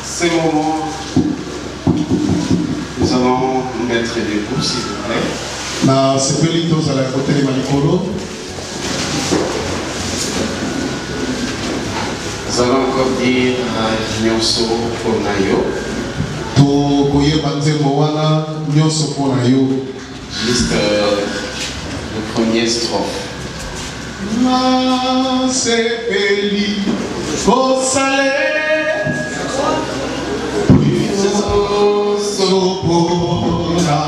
ces moments, nous allons nous mettre debout, s'il vous plaît. Nous allons encore dire Nyonso Ponayo. Juste le premier strophe. Ma sepeli kosale sopona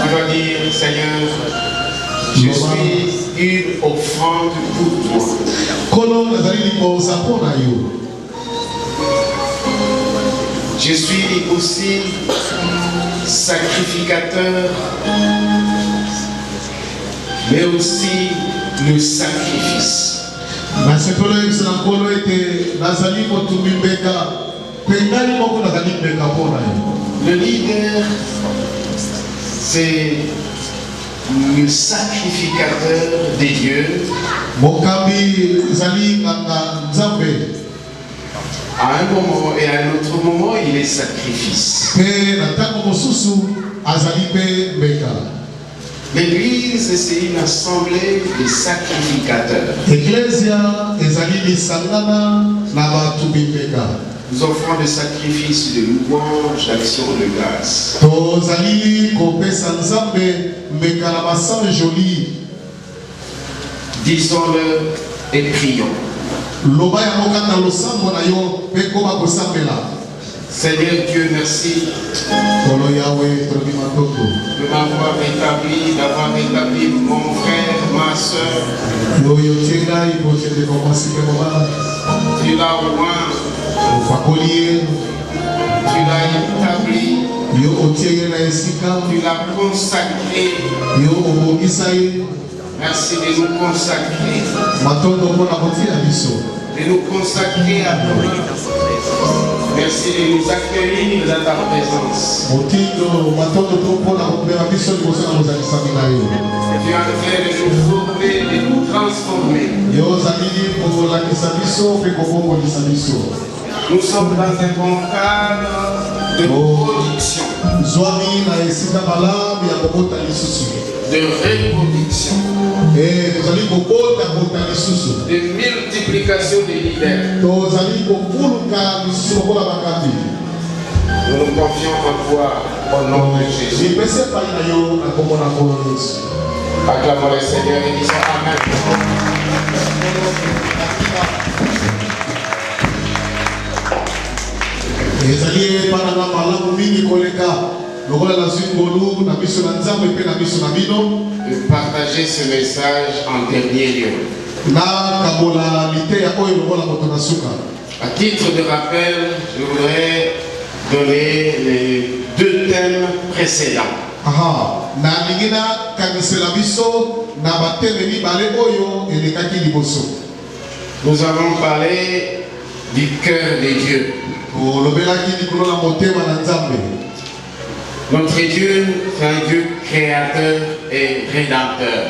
Tu vas dire, Seigneur, je suis une offrande pour toi. Je suis aussi sacrificateur, mais aussi le sacrifice. Le leader, c'est le sacrificateur des dieux. À un moment et à un autre moment, il est sacrifice. L'église, c'est une assemblée de sacrificateurs. Nous offrons des sacrifices de louange, d'action de grâce. Disons-le et prions. Seigneur Dieu, merci de m'avoir rétabli, d'avoir rétabli mon frère, ma soeur. Tu l'as oint. Tu l'as établi, tu l'as consacré. Merci de nous consacrer, à toi. Merci de nous accueillir dans ta présence. Tu as fait de nous former, de nous transformer. Nous sommes dans un bon cadre de production, de reproduction, de multiplication des leaders. Nous nous confions en toi au nom de Jésus. Acclamons le Seigneur et disons Amen. De partager ce message en dernier lieu. À titre de rappel, je voudrais donner les deux thèmes précédents. Nous avons parlé du cœur des dieux. Notre Dieu, c'est un Dieu créateur et rédempteur.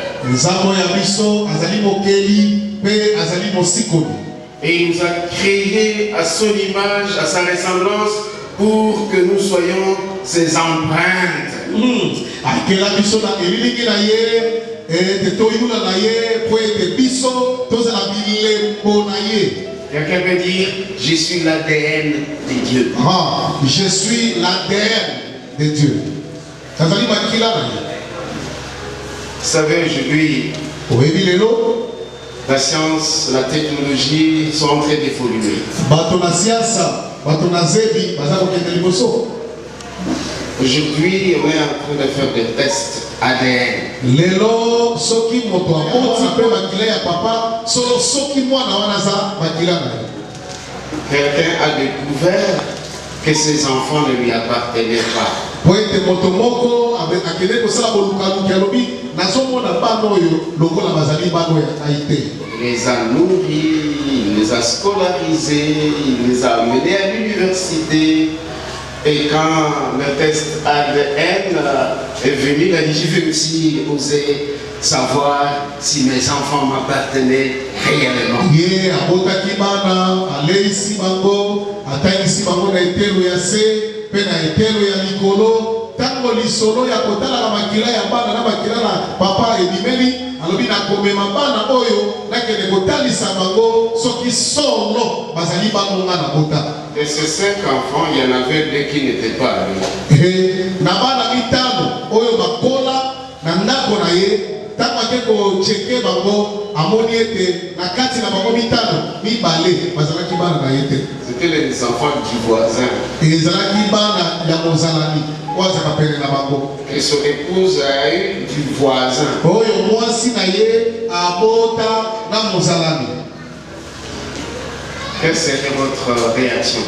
Et il nous a créés à son image, à sa ressemblance, pour que nous soyons ses empreintes. Quelqu'un peut dire, je suis l'ADN de Dieu. Je suis l'ADN de Dieu. Vous savez, aujourd'hui, la science, la technologie sont en train d'évoluer. Aujourd'hui, on est en train de faire des tests ADN. Quelqu'un a découvert que ses enfants ne lui appartenaient pas. Il les a nourris, il les a scolarisés, il les a amenés à l'université. Et quand le test ADN est venu, il a dit, je vais aussi oser savoir si mes enfants m'appartenaient réellement. Et ces 5 enfants, il y en avait 2 qui n'étaient pas allés. C'était les enfants du voisin. Et son épouse a eu du voisin. Quelle serait votre réaction?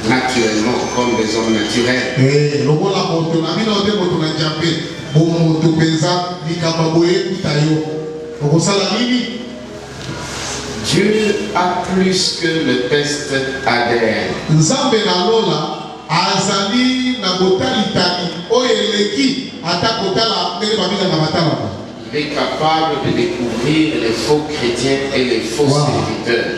Naturellement, comme des hommes naturels. Dieu a plus que le test ADN. Il est capable de découvrir les faux chrétiens et les faux serviteurs.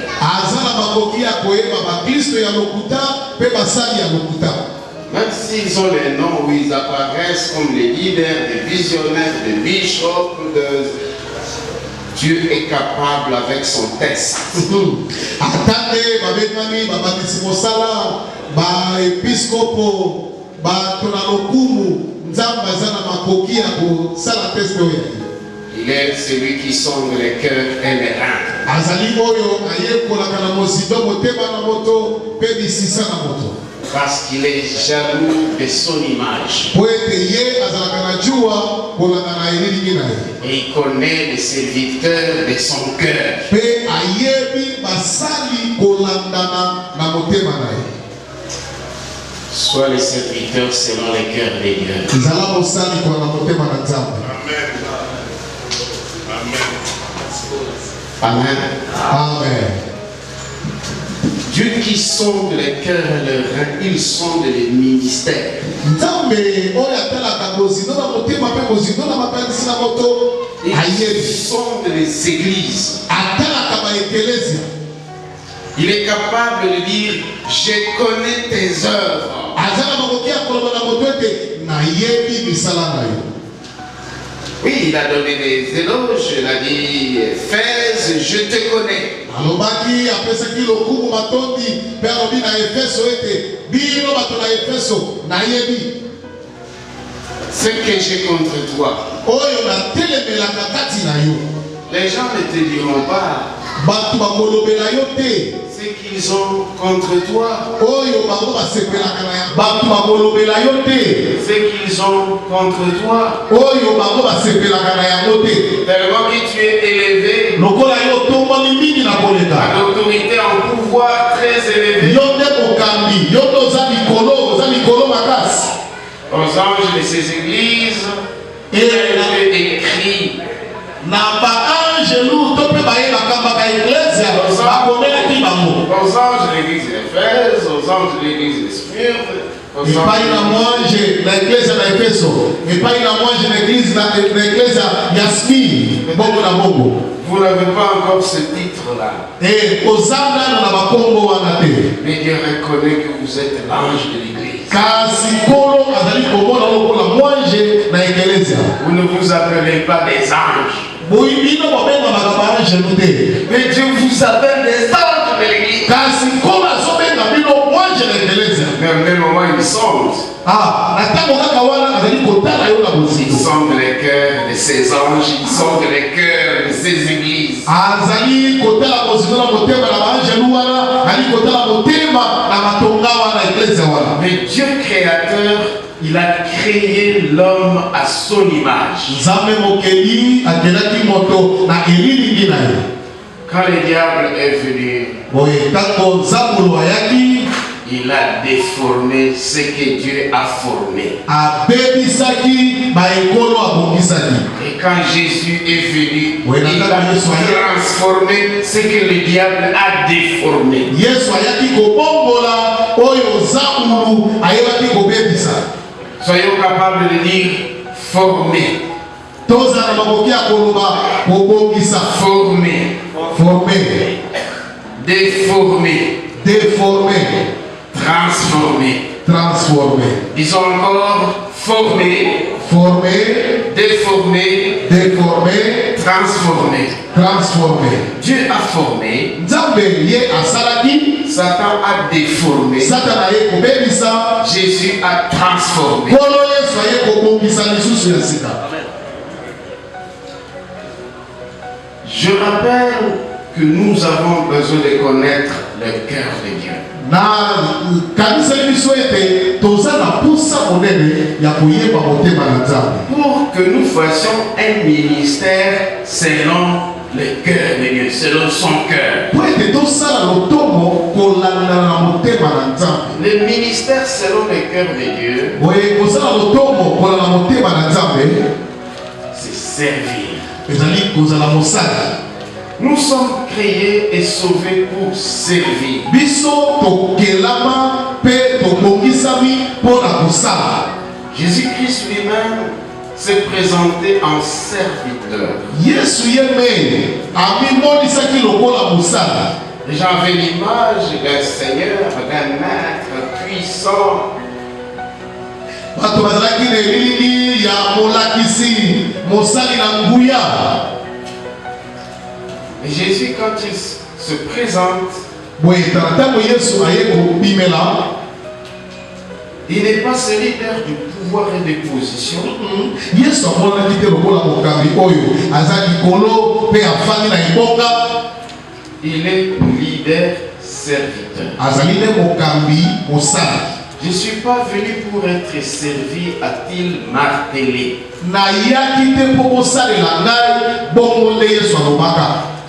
Même s'ils ont les noms où ils apparaissent comme les leaders, des visionnaires, des bishops, Dieu est capable avec son test. Il est celui qui sonde les cœurs et les reins. Parce qu'il est jaloux de son image. Et il connaît les serviteurs de son cœur. Soit les serviteurs selon les cœurs des dieux. Amen. Amen. Amen. Dieu qui sonde les cœurs et les reins, il sonde les ministères. Il sonde les églises. Il est capable de dire, je connais tes œuvres. Oui, il a donné des éloges, il a dit, Éphèse, je te connais. Ce que j'ai contre toi. Les gens ne te diront pas ce qu'ils ont contre toi. Ce qu'ils ont contre toi. Tellement que tu es élevé à l'autorité, en pouvoir très élevé. Aux anges de ces églises, il a été écrit. Aux anges de l'église d'Éphèse, aux anges de l'église de Smyrne, aux Et pas anges une moitié l'église d'Efeso. Et pas une moitié l'église Yasmine. Bongo na bongo. vous n'avez pas encore ce titre-là. Et aux âmes na bakombo wanate. Mais Dieu reconnaît que vous êtes l'ange de l'église. Kasi kolo azali komona lokola moanje na ekelezia. Vous ne vous appelez pas des anges. Mais Dieu vous appelle des anges de l'église. Mais au même moment, ils sondent. Ils sondent les cœurs de ces anges, ils sondent les cœurs de ces églises. Mais Dieu créateur, il a créé l'homme à son image. Quand le diable est venu, il a déformé ce que Dieu a formé. Et quand Jésus est venu, il a transformé ce que le diable a déformé. Soyons capables de dire former. Former. Déformer. Transformer. Disons encore former. Déformer. Transformer. Dieu a formé. Satan a déformé. Jésus a transformé. Je rappelle que nous avons besoin de connaître le cœur de Dieu. Pour que nous fassions un ministère selon le cœur de Dieu, selon son cœur. Le ministère selon le cœur de Dieu, c'est servir. Nous sommes créés et sauvés pour servir. Jésus-Christ lui-même s'est présenté en serviteur. Les gens avaient l'image d'un Seigneur, d'un maître puissant. Et Jésus, quand il se présente, il n'est pas solidaire du pouvoir et des positions. Il est leader serviteur. Je ne suis pas venu pour être servi, a-t-il martelé.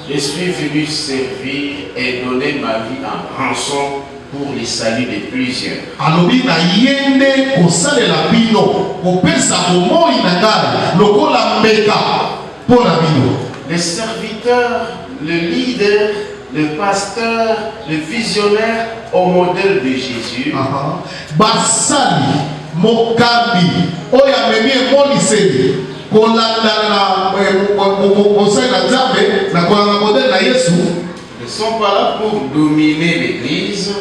Je suis venu servir et donner ma vie en rançon pour le salut de plusieurs. Le serviteur, le leader, le pasteur, le visionnaire au modèle de Jésus. Ne sont pas là pour dominer l'église.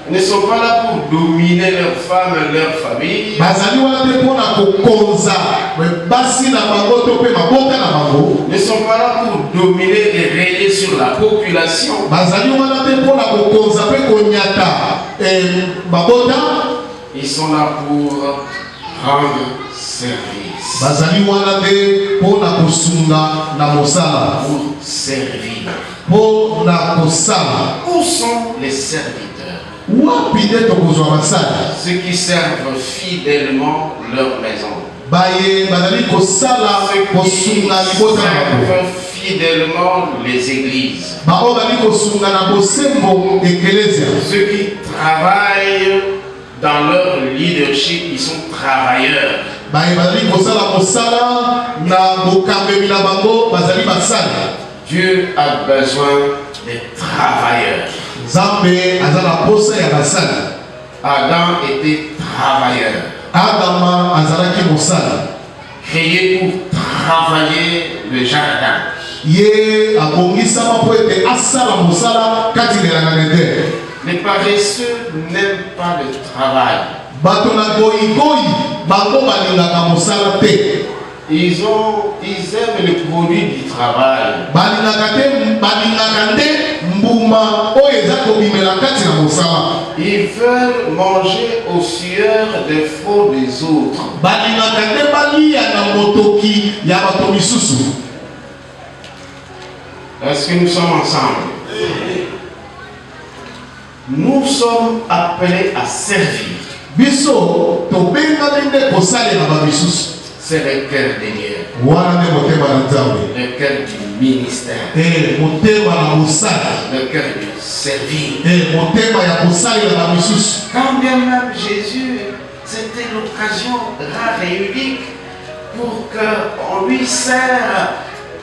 Ne sont pas là pour dominer leurs femmes et leurs familles. Ne sont pas là pour dominer et régner sur la population. Ils sont là pour rendre service. Pour servir. Où sont les serviteurs? Ceux qui servent fidèlement leur maison. Ceux qui servent fidèlement les églises. Ceux qui travaillent dans leur leadership, ils sont travailleurs. Dieu a besoin des travailleurs. Nzambe azala posa ya basali. Adam était travailleur. Adama azalaki mosala. Créé pour travailler le jardin. Ye abongisama po ete asala mosala kati na ngande. Les paresseux n'aiment pas le travail. Bato na goyi bango balingaka mosala te. Ils aiment le produit du travail. Ils veulent manger aux sueurs des faux des autres. Est-ce que nous sommes ensemble? Nous sommes appelés à servir. C'est le cœur de Dieu. Le cœur du ministère. Le cœur du servir. Quand bien même Jésus, c'était l'occasion rare et unique pour qu'on lui serre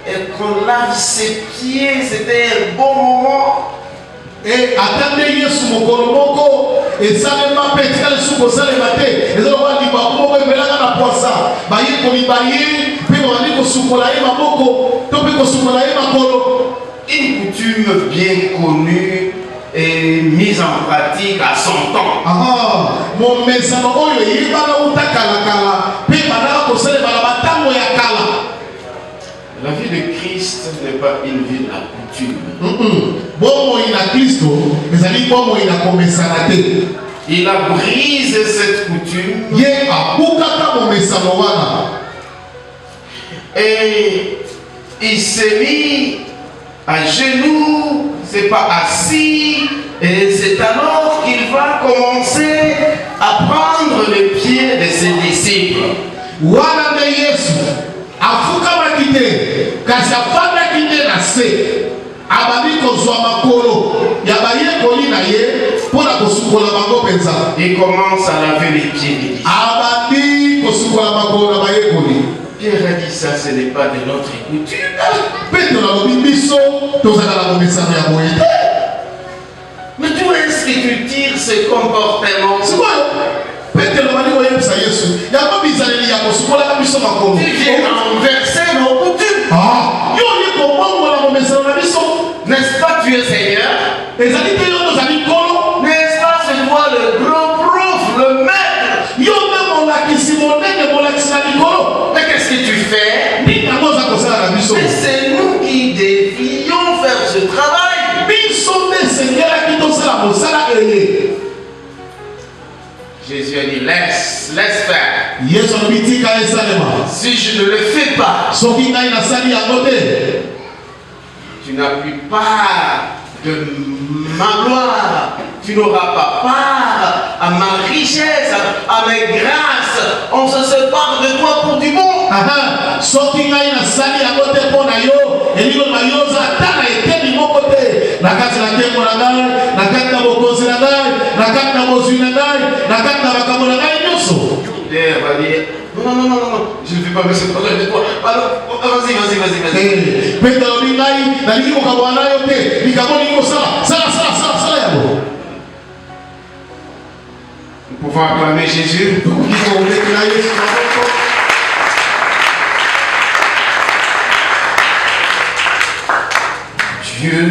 et qu'on lave ses pieds. C'était un bon moment. Et attendez Yesu mokolo moko esalema petika lesuko salema te ezaloba libaku moko ebelanga na poisa baye kolibaye pe bandi kosukola ye maboko to pe kosukola ye makolo. Une coutume bien connue et mise en pratique à son temps. Mon mesano oyo yebana utakalakala pe banaka kosalema na batango ya kala. La vie de Christ n'est pas une vie de la coutume. Il a brisé cette coutume. Et il s'est mis à genoux, c'est pas assis. Et c'est alors qu'il va commencer à prendre les pieds de ses disciples. Kasi afanda kinde na se abandi kozwa makolo ya bayekoli na ye pona kosukola bango penza. Il commence à laver les pieds des disciples. Abandi kosukola makolo na bayekoli. Pierre a dit ça, ce n'est pas de notre coutume. Petro na lobi biso tozaka na komesano ya boye. Mais d'où est-ce que tu tires ce comportement? C'est quoi? Petro na lobi oyebisa Yesu ya mabizaleli ya kosukola biso makolo. Tu viens renverser nos coutumes. N'est-ce pas tu es Seigneur? N'est-ce pas c'est toi le gros prof, le maître? Mais qu'est-ce que tu fais? Mais c'est nous qui devions faire ce travail. Jésus a dit laisse faire. Si je ne le fais pas, tu n'as plus part de ma gloire. Tu n'auras pas part à ma richesse, à mes grâces. On se sépare de toi pour du bon. Non, je ne vais pas me séparer de toi. Alors, vas-y. Nous pouvons acclamer Jésus. Dieu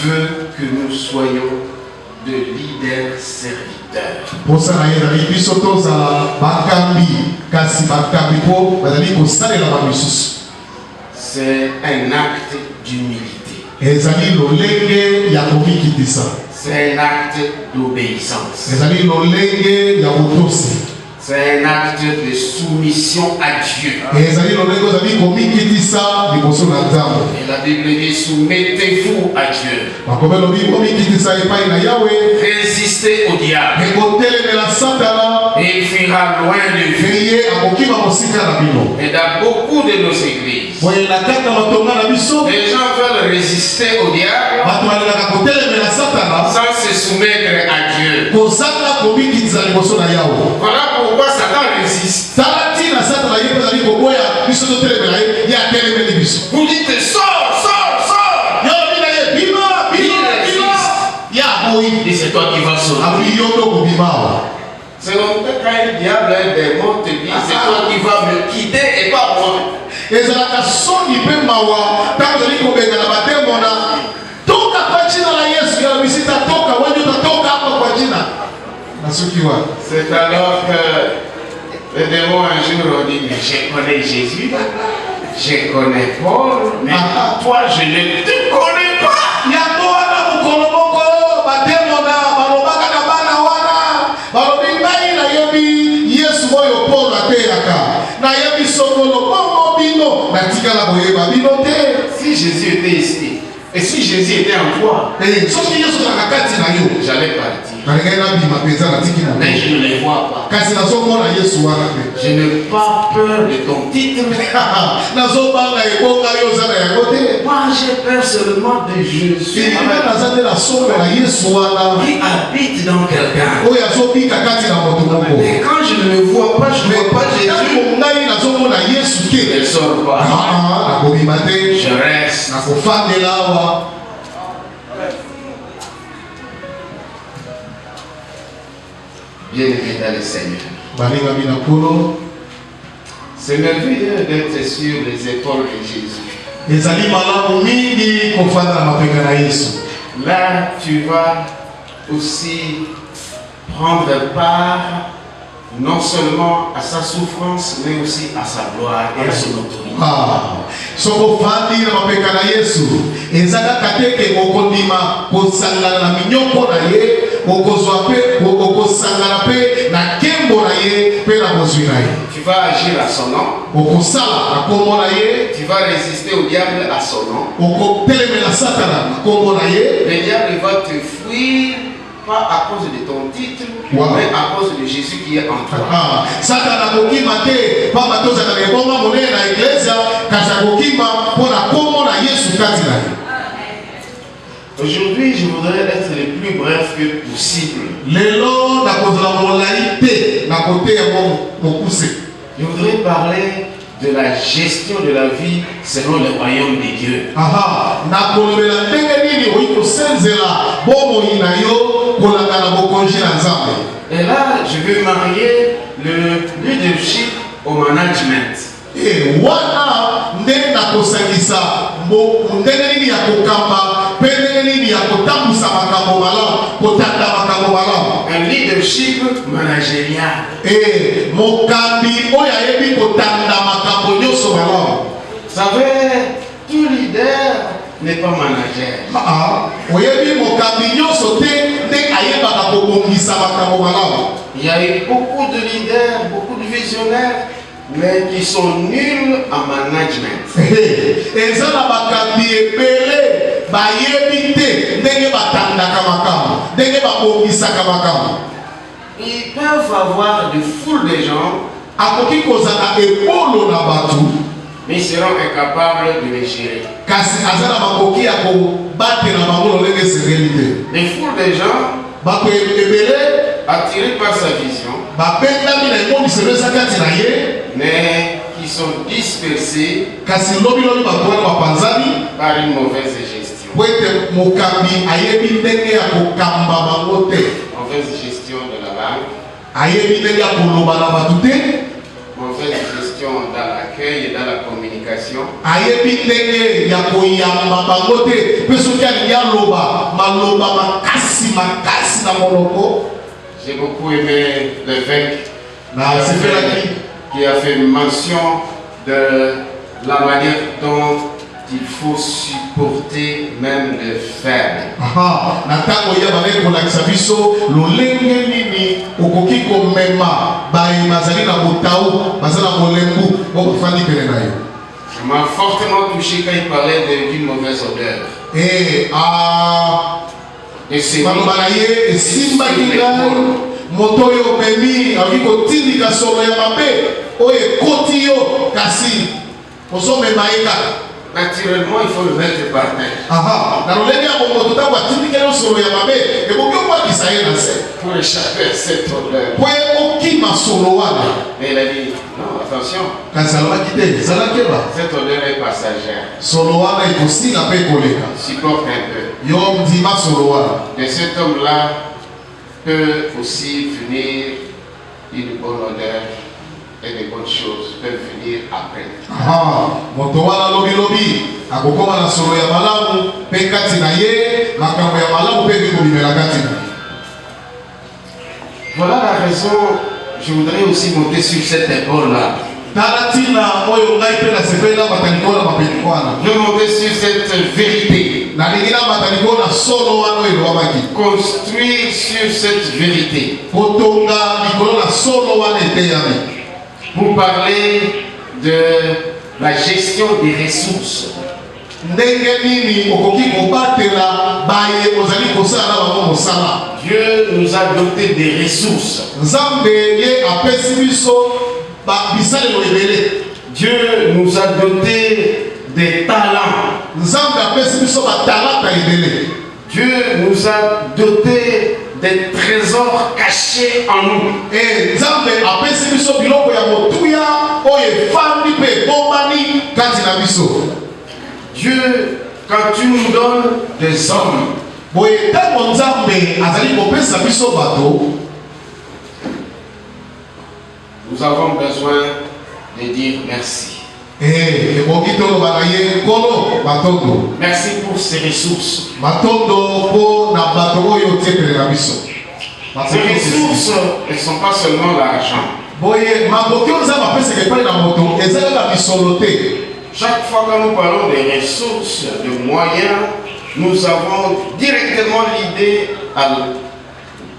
veut que nous soyons de leaders serviteurs. C'est un acte d'humilité. C'est un acte d'obéissance. C'est un acte de soumission à Dieu. Et la Bible dit soumettez-vous à Dieu. Résistez au diable. Et il fuira loin de vous. Et dans beaucoup de nos églises, les gens veulent résister au diable sans se soumettre à Dieu. Voilà pourquoi Satan résiste. biso. Vous dites sors, sors, sors. Yo bina ye bima, bima, bima. Ya boy. Et c'est toi qui vas sortir. Abi yo no bima. C'est longtemps quand le diable et les démons te disent c'est toi qui vas me quitter et pas moi. Ezalaka soni pe mawa tango liko benga na batembo na toka kwa jina la Yesu ya bisita toka wewe utatoka hapa kwa jina. Nasukiwa. C'est alors que les démons un jour ont dit mais je connais Jésus, je connais Paul, mais toi je ne te connais pas. Yango wana mukolomoko batembo na balobaka na bana wana balobi ngai na yebi Yesu moyo Paul ateyaka na yebi sokolo bongo bino natikala boyeba bino te. Si Jésus était ici et si Jésus était en toi, soki Yesu nakakati na yo j'allais partir. Mais je ne les vois pas. Je n'ai pas peur de ton titre. Moi j'ai peur seulement de Jésus qui habite dans quelqu'un. Et quand je ne le vois pas, je ne vois pas Jésus. Je ne sors pas. Je reste. Bien-aimé dans le Seigneur. C'est merveilleux d'être sur les épaules de Jésus. Là, tu vas aussi prendre part non seulement à sa souffrance, mais aussi à sa gloire et à son autorité. Soko fandi na mapeka na Yesu ezaka kateke mokondima kosangana na minyoko na ye okozwa pe okosangana pe na kembo na ye pe na bozwi na ye. Tu vas agir à son nom. Okosala na kombo na ye. Tu vas résister au diable à son nom. Okotelemela satana na kombo na ye. Le diable va te fuir pas à cause de ton titre, mais à cause de Jésus qui est en toi. Satana kokima te pa matoza na lebonga monene na iglesia kaza kokima pona kombo na Yesu kati na ye. Aujourd'hui, je voudrais être le plus bref que possible. Lelo na kozala molai te na kote ya mokuse. Je voudrais parler de la gestion de la vie selon le royaume de Dieu. Na kolobela ndenge nini oyi kosenzela bomoi na yo kolanga na bokonzi na Nzambe. Et là, je veux marier le leadership au management. Wana ndenge na kosangisa ndenge nini ya kokamba pe ndenge nini ya kotambusa makambo malamu kotanda makambo malamu. Un leadership managérial. Mokambi oyo ayebi kotanda makambo nyonso malamu. Vous savez, tout leader n'est pas manager. Oyebi mokambi nyonso te ndenge ayebaka kobongisa makambo malamu. Il y a eu beaucoup de leaders, beaucoup de visionnaires, mais qui sont nuls en management. Ezana bakambi ebele bayebi te ndenge batandaka makambo ndenge babongisaka makambo. Ils peuvent avoir de foule de gens, akoki kozala ebolo na batu, mais ils seront incapables de les gérer. Kasi azala makoki ya kobatela bango lolenge esengeli te. Des foules de gens bato ebele attirés par sa vision, bapendami na emoniselo eza kati na ye, mais qui sont dispersés kasi lobilobi bato wana bapanzani par une mauvaise gestion. Po ete mokambi ayebi ndenge ya kokamba bango te. Mauvaise gestion de la langue, ayebi ndenge ya koloba na bato te. mauvaise gestion dans l'accueil et dans la communication. Ayebi ndenge ya koyamba bango te pe soki alingi aloba maloba makasi na monoko. J'ai beaucoup aimé l'évêque qui a fait mention de la manière dont il faut supporter même les faibles. Natango ya bale kolakisa biso lolenge nini okoki komema baye bazali na botau bazala molembu okofandi pele na yo. Ça m'a fortement touché quand il parlait d'une mauvaise odeur. Et c'est balobaye esimba kinga moto yo memi akoki kotindika solo ya mabe oyo ekoti yo kasi osomema ye kaka. naturellement, il faut le mettre par terre. Pour échapper à cette odeur. Mais il a dit, non, attention. Cette odeur est passagère. Supporte un peu. Et cet homme-là peut aussi venir une bonne odeur. Et des bonnes choses peuvent venir après. Voilà la raison, je voudrais aussi monter sur cette épaule-là. Je veux monter sur cette vérité. Construire sur cette vérité. Pour parler de la gestion des ressources. Dieu nous a doté des ressources. Dieu nous a doté des talents. Dieu nous a doté des trésors cachés en nous. Dieu, quand tu nous donnes des hommes, nous avons besoin de dire merci. Merci pour ces ressources. Ces ressources ne sont pas seulement l'argent. Chaque fois que nous parlons des ressources, de moyens, nous avons directement l'idée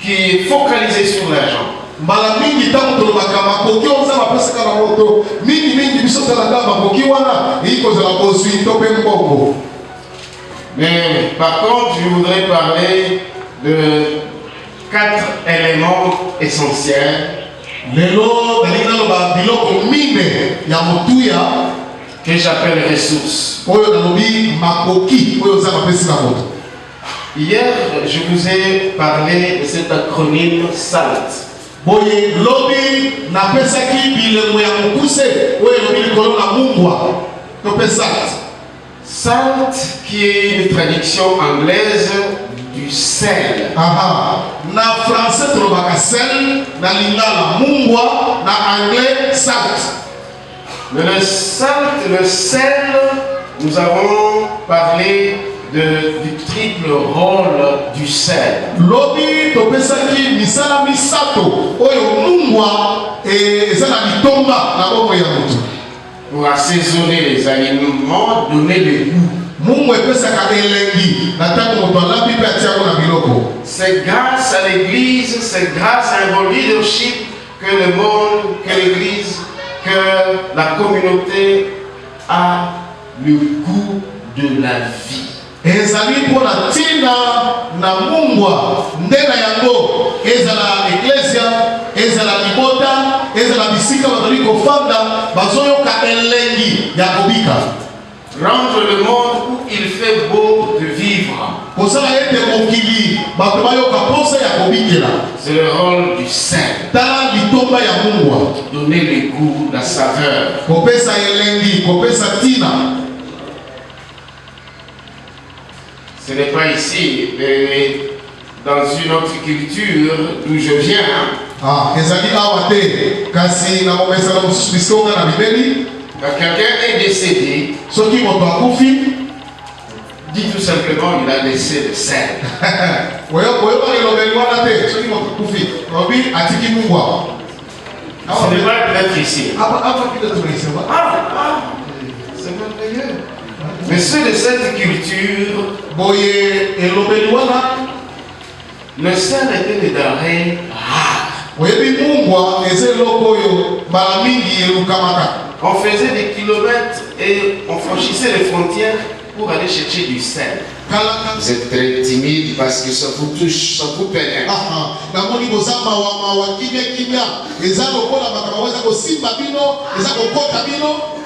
qui est focalisée sur l'argent. Mais par contre, je voudrais parler de 4 éléments essentiels que j'appelle ressources. Hier, je vous ai parlé de cet acronyme SALT. SALT qui est une traduction anglaise du sel. Na français tolobaka sel, na lingala mungwa, na anglais salt. Mais le sel, nous avons parlé du triple rôle du sel. Lobi topesaki misala misato oyo mungwa ezala litomba na bongo ya mutu. Pour assaisonner les aliments, donner le goût. C'est grâce à l'église, c'est grâce à un bon leadership que le monde, que l'église, que la communauté a le goût de la vie. Ezali pona tina na mungwa ndena yango ezala eklesia ezala libota ezala bisika bazali kofanda bazoyoka elengi ya kobika. Rendre le monde où il fait beau de vivre. C'est le rôle du sel. Donner le goût, la saveur. Ce n'est pas ici, mais dans une autre culture d'où je viens. Quand quelqu'un est décédé, dit tout simplement il a laissé le sel. Ce n'est pas peut-être ici. C'est merveilleux. Mais ceux de cette culture, le sel était des denrées rares. On faisait des kilomètres et on franchissait les frontières pour aller chercher du sel. Vous êtes très timide parce que ça vous touche, ça vous pénètre.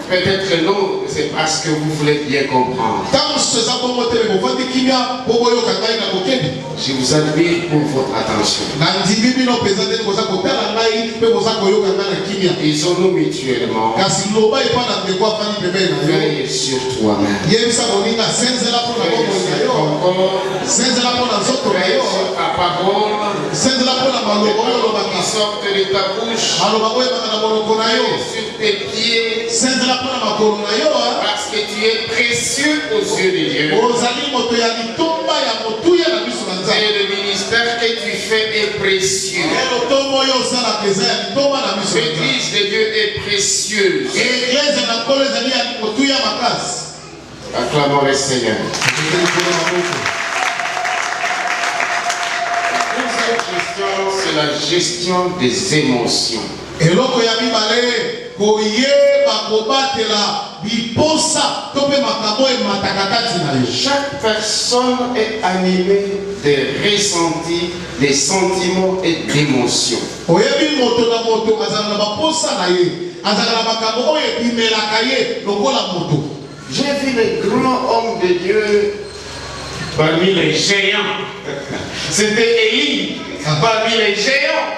Peut-être non, c'est parce que vous voulez bien comprendre. Je vous admire pour votre attention. Disons-nous mutuellement. Veille sur toi-même. Veille sur ta parole. Qui sortent de ta bouche. Sur tes pieds. Parce que tu es précieux aux yeux de Dieu. Et le ministère que tu fais est précieux. L'église de Dieu est précieuse. Acclamons le Seigneur. La deuxième gestion, c'est la gestion des émotions. Chaque personne est animée de ressentis, des sentiments et d'émotions. J'ai vu les grands hommes de Dieu parmi les géants. C'était Élie parmi les géants.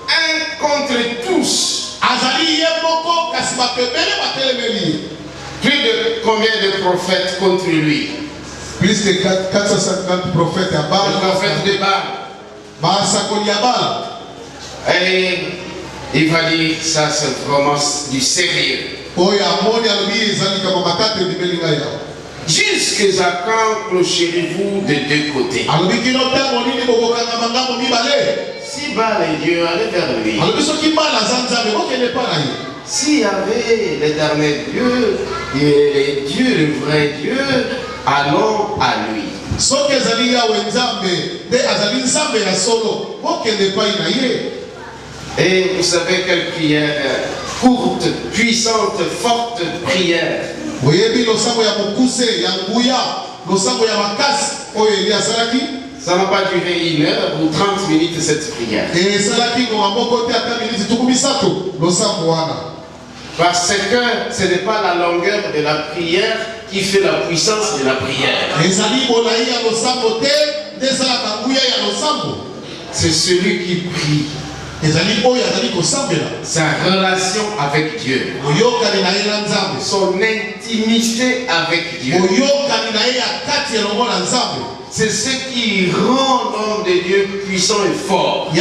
Un contre tous. Plus de combien de prophètes contre lui? Plus de 450 prophètes à Baal. Le prophète de Baal. Et il va dire ça, c'est vraiment du sérieux. Jusqu'à quand clocherez-vous de deux côtés? Si Baal est Dieu, allez vers lui. S'il y avait l'éternel Dieu, et Dieu, le vrai Dieu, allons à lui. Et vous savez quelle prière courte, puissante, forte prière. Ça n'a pas duré 1 heure ou 30 minutes cette prière. Parce que ce n'est pas la longueur de la prière qui fait la puissance de la prière. C'est celui qui prie. Sa relation avec Dieu. Son intimité avec Dieu. C'est ce qui rend l'homme de Dieu puissant et fort.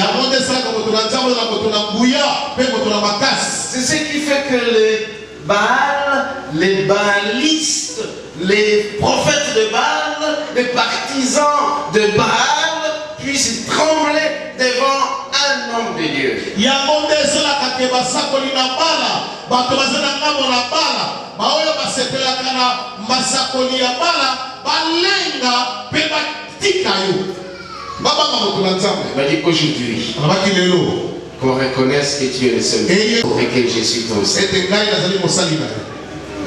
C'est ce qui fait que les Baalistes, les prophètes de Baal, les partisans de Baal puissent trembler devant un homme de Dieu. Aujourd'hui, qu'on reconnaisse que tu es le seul et que je suis ton seul.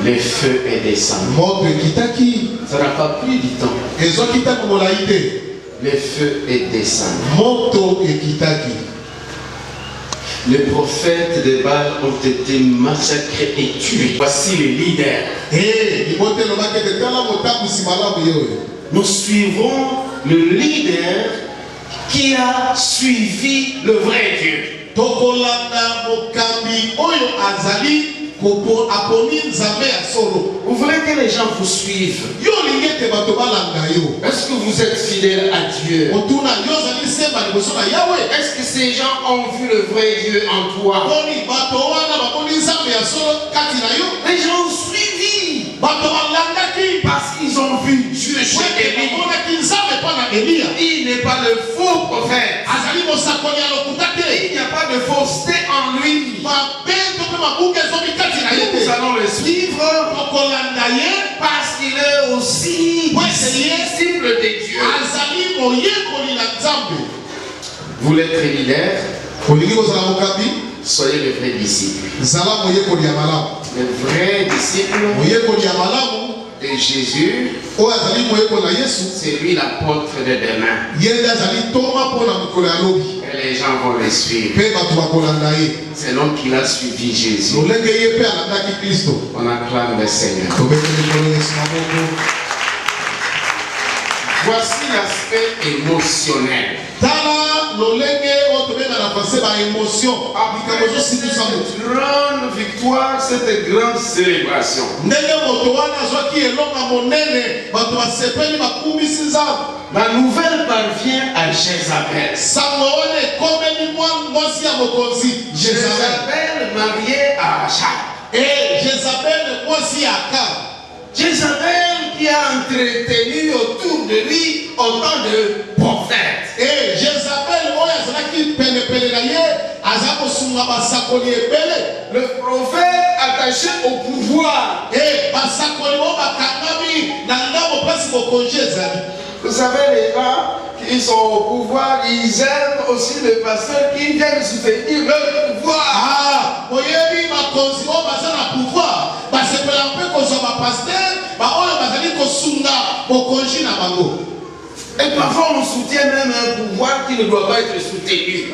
Le feu est descendu. Ça n'a pas pris du temps. Le feu est descendu. Les prophètes de Baal ont été massacrés et tués. Voici les leaders. Nous suivons le leader qui a suivi le vrai Dieu. Vous voulez que les gens vous suivent? Est-ce que vous êtes fidèle à Dieu? Est-ce que ces gens ont vu le vrai Dieu en toi? Les gens ont suivi parce qu'ils ont vu Dieu chez Élie. Il n'est pas le faux prophète. Il n'y a pas de fausseté en lui. Nous allons le suivre parce qu'il est aussi disciple de Dieu. Vous voulez être leader? Soyez le vrai disciple. Le vrai disciple de Jésus, c'est lui l'apôtre de demain. Et les gens vont le suivre. C'est l'homme qui a suivi Jésus. On acclame le Seigneur. Voici l'aspect émotionnel. Grande victoire, cette grande célébration. La nouvelle parvient à Jézabel. Jézabel mariée à Achab. Et Jézabel aussi à Akab. Jézabel qui a entretenu autour de lui autant de prophètes. Et Jézabel, le prophète attaché au pouvoir. Vous savez, les gens qui sont au pouvoir, ils aiment aussi les pasteurs qui viennent soutenir leur pouvoir. Et parfois on soutient même un pouvoir qui ne doit pas être soutenu.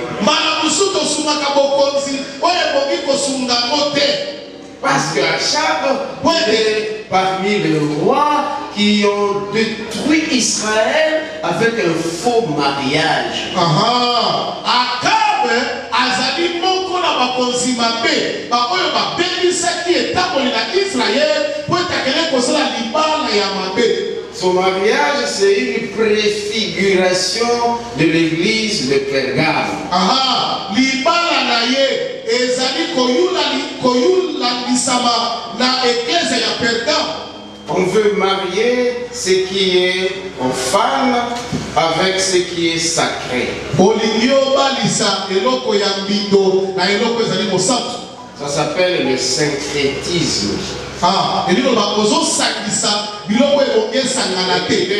Parce que Achab est parmi les rois qui ont détruit Israël avec un faux mariage. Son mariage, c'est une préfiguration de l'église de Pergame. On veut marier ce qui est profane avec ce qui est sacré. Ça s'appelle le syncrétisme. Écoutez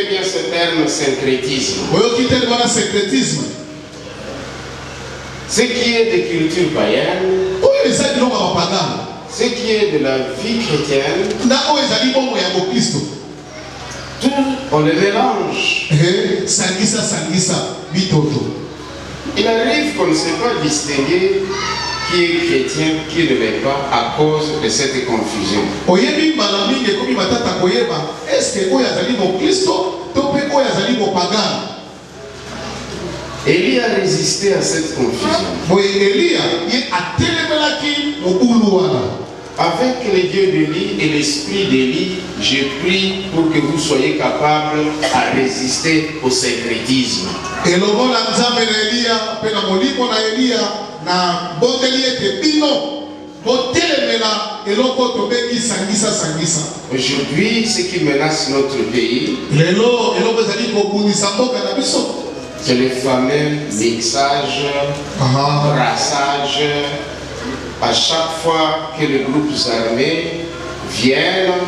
bien ce terme syncrétisme. Ce qui est de culture païenne, ce qui est de la vie chrétienne, tout on le mélange. Il arrive qu'on ne sait pas distinguer qui est chrétien, qui ne l'est pas à cause de cette confusion. Élie a résisté à cette confusion. Avec les dieux d'Élie et l'esprit d'Élie, je prie pour que vous soyez capables à résister au syncrétisme. Aujourd'hui, ce qui menace notre pays, c'est le fameux mixage, brassage. À chaque fois que les groupes armés viennent,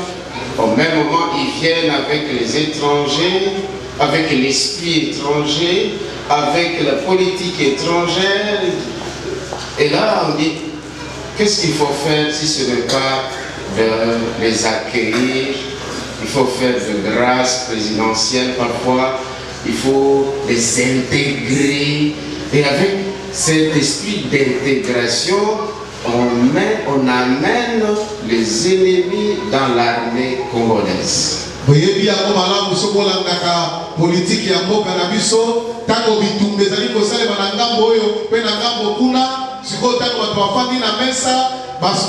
au même moment, ils viennent avec les étrangers, avec l'esprit étranger, avec la politique étrangère. Et là, on dit, qu'est-ce qu'il faut faire si ce n'est pas de les accueillir? Il faut faire de grâce présidentielle parfois, il faut les intégrer. Et avec cet esprit d'intégration, on amène les ennemis dans l'armée congolaise. Politique ya mboka na biso tango bitumbe zali kosalema na ngambo oyo pe na ngambo kuna siko tango watu wafandi na mesa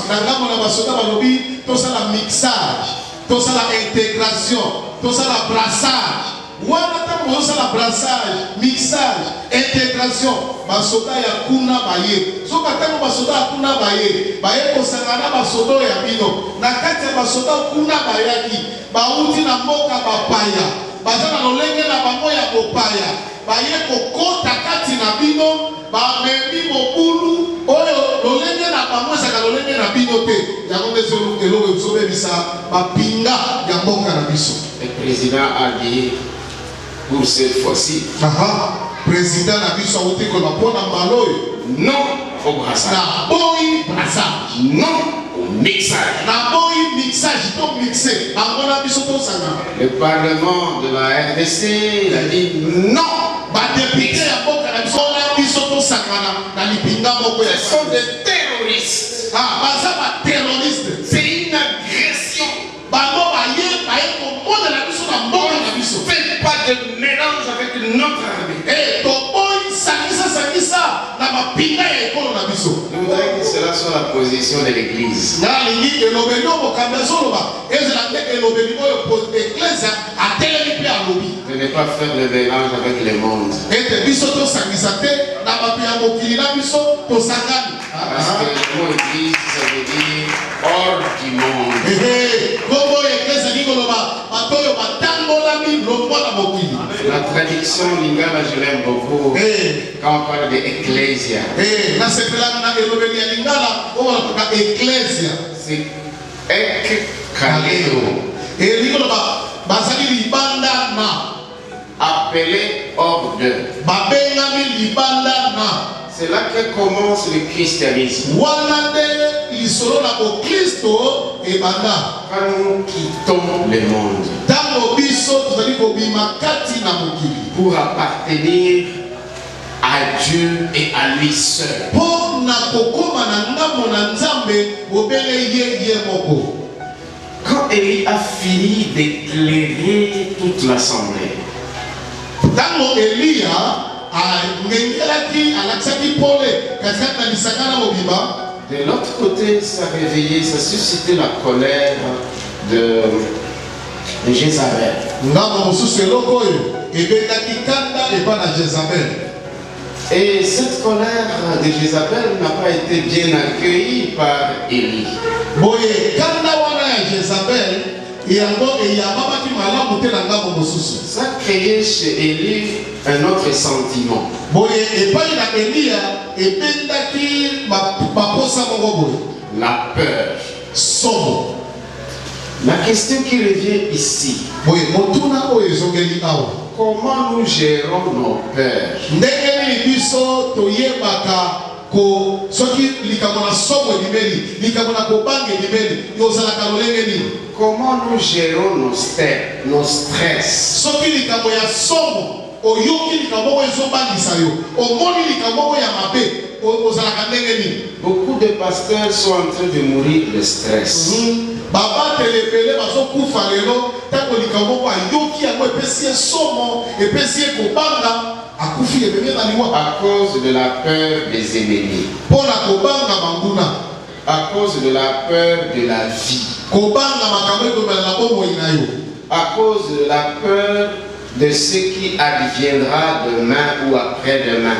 na ngambo na basoda balobi tosala mixage, tosala intégration, tosala brassage. Wana tango tosala brassage, mixage, intégration, basoda ya kuna baye. Soka tango basoda ya kuna baye kosangana basoda ya bino. Na kati ya basoda kuna bayaki, bauti na mboka bapaya. Bazana lolenge na bango ya bopaya baye kokota kati na bino bamemi mobulu oyo lolenge na bango saka lolenge na bino te yango ndezo eloko ezobebisa bapinga ya mboka na biso. Le président a dit pour cette fois-ci, président na biso awuti ko na pona mbaloyo non au brassage, na boyi brassage, non au mixage. Le Parlement de la RDC il a dit non. Ce sont des terroristes. C'est une agression. Faites pas de mélange avec notre armée. Je voudrais que cela soit la position de l'Église. De ne pas faire le mélange avec le monde. Parce que le mot Église, ça veut dire hors du monde. La traduction lingala, je l'aime beaucoup. Quand on parle d'Ecclésia, c'est Ekkaleo. Appelé hors d'eux. C'est là que commence le christianisme. Quand nous quittons le monde pour appartenir à Dieu et à lui seul. Quand Élie a fini d'éclairer toute l'assemblée, de l'autre côté, ça réveillait, ça suscitait la colère de Jézabel. Et cette colère de Jézabel n'a pas été bien accueillie par Élie. Ça créait chez Élie un autre sentiment. La peur. La question qui revient ici, comment nous gérons nos peurs? Comment nous gérons nos stress? Beaucoup de pasteurs sont en train de mourir de stress. À cause de la peur des ennemis. À cause de la peur de la vie. À cause de la peur de ce qui adviendra demain ou après-demain.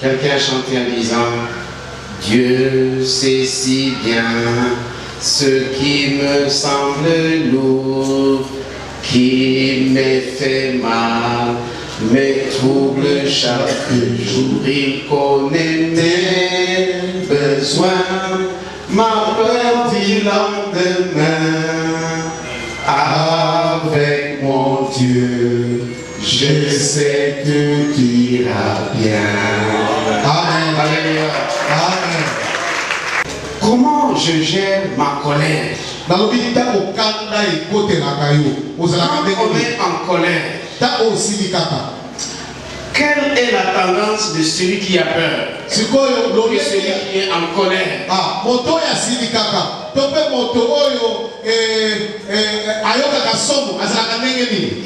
Quelqu'un a chanté en disant: Dieu sait si bien ce qui me semble lourd, qui me fait mal, me trouble chaque jour. Il connaît mes besoins, ma peur du lendemain. Avec mon Dieu, je sais que tu iras bien. Amen. Alléluia. Amen. Comment je gère ma colère? Quand on est en colère, quelle est la tendance de celui qui a peur? De celui qui est en colère.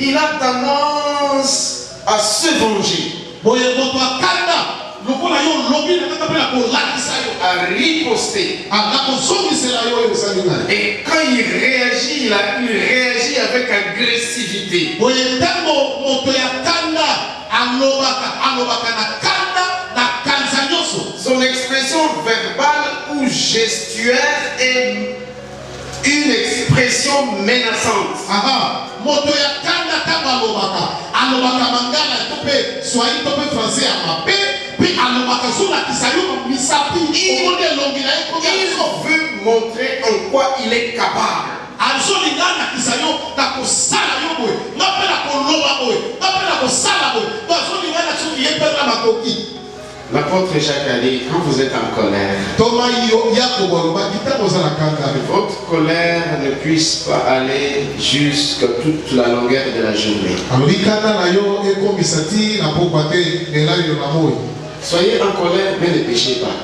Il a tendance à se venger, à riposter. Et quand il réagit, il réagit avec agressivité. Son expression verbale ou gestuelle est une expression menaçante. Il veut montrer en quoi il est capable. L'apôtre Jacques a dit, quand vous êtes en colère, votre colère ne puisse pas aller jusqu'à toute la longueur de la journée. Soyez en colère, mais ne péchez pas.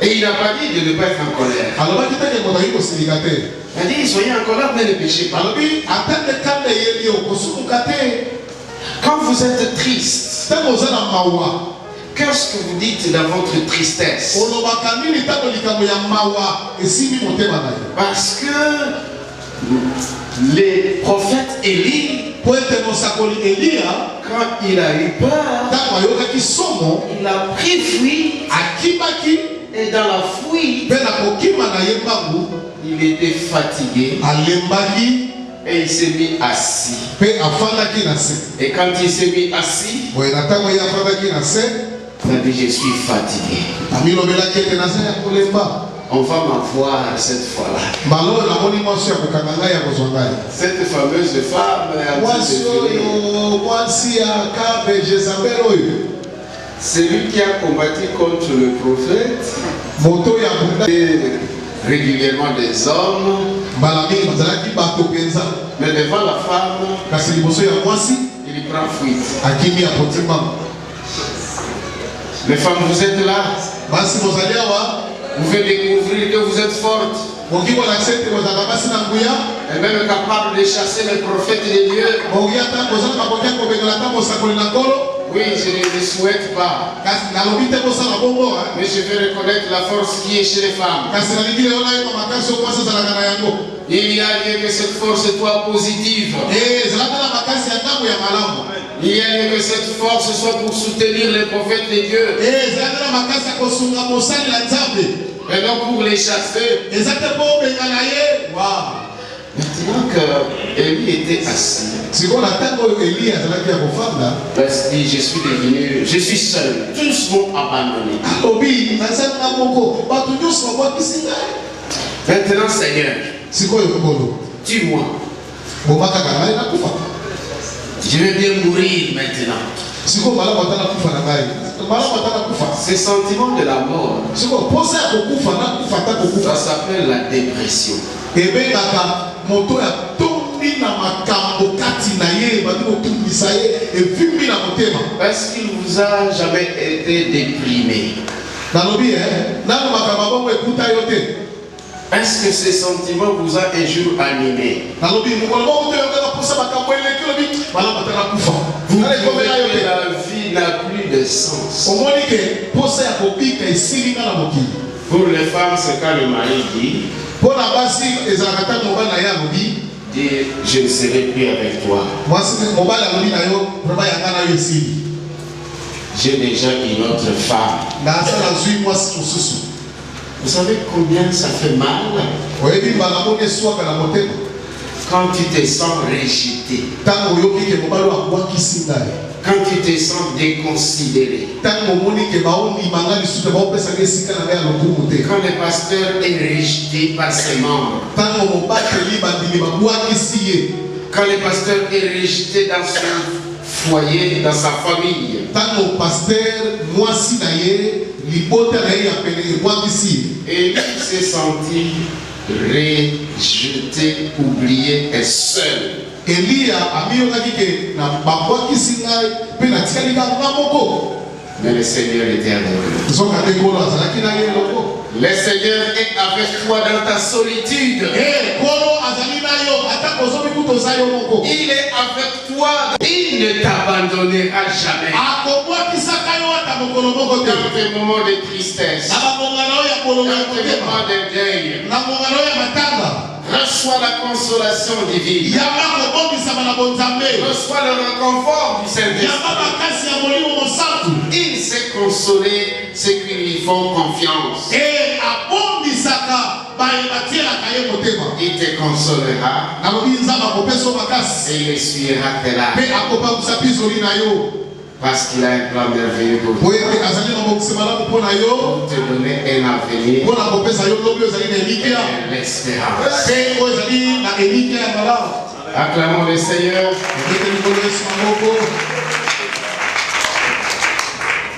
Et il n'a pas dit de ne pas être en colère. Il a dit, soyez en colère, mais ne péchez pas. Quand vous êtes triste, qu'est-ce que vous dites dans votre tristesse? Parce que les prophètes Élie, quand il a eu peur, il a pris fuite, et dans la fuite, il était fatigué. Et il s'est mis assis. Et quand il s'est mis assis, il a dit, je suis fatigué. On va m'avoir cette fois-là. Cette fameuse femme, c'est lui qui a combattu contre le prophète. Régulièrement des hommes. Mais devant la femme, il prend fuite. Les femmes, vous êtes là. Vous pouvez découvrir que vous êtes forte. Et même capable de chasser les prophètes de Dieu. Oui, je ne le souhaite pas. Mais je vais reconnaître la force qui est chez les femmes. Il y a lieu que cette force soit positive. Il y a lieu que cette force soit pour soutenir les prophètes de Dieu. Et non pour les chasser. Maintenant que Élie était assis, parce que je suis seul, tous m'ont abandonné. Maintenant, Seigneur, tue-moi. Je vais bien mourir maintenant. Ce sentiment de la mort, ça s'appelle la dépression. Est-ce qu'il vous a jamais été déprimé? Est-ce que ces sentiments vous a un jour animé? Vous trouvez que la vie n'a plus de sens. Pour les femmes, c'est quand le mari dit, je ne serai plus avec toi. J'ai déjà une autre femme. Vous savez combien ça fait mal? Quand tu te sens rejeté, quand tu te sens déconsidéré, quand le pasteur est rejeté par ses membres, quand le pasteur est rejeté dans son foyer, dans sa famille, et il s'est senti rejeté, oublié et seul. Mais le Seigneur était avec lui. Le Seigneur est avec toi dans ta solitude. Il est avec toi. Il ne t'abandonnera jamais. Dans tes moments de tristesse, dans tes moments de deuil, reçois la consolation divine. Reçois le réconfort du Saint-Esprit. Il sait consoler ceux qui lui font confiance. Il te consolera et il essuiera tes larmes. Parce qu'il a un plan merveilleux pour toi. Pour te donner un avenir et l'espérance. Acclamons le Seigneur.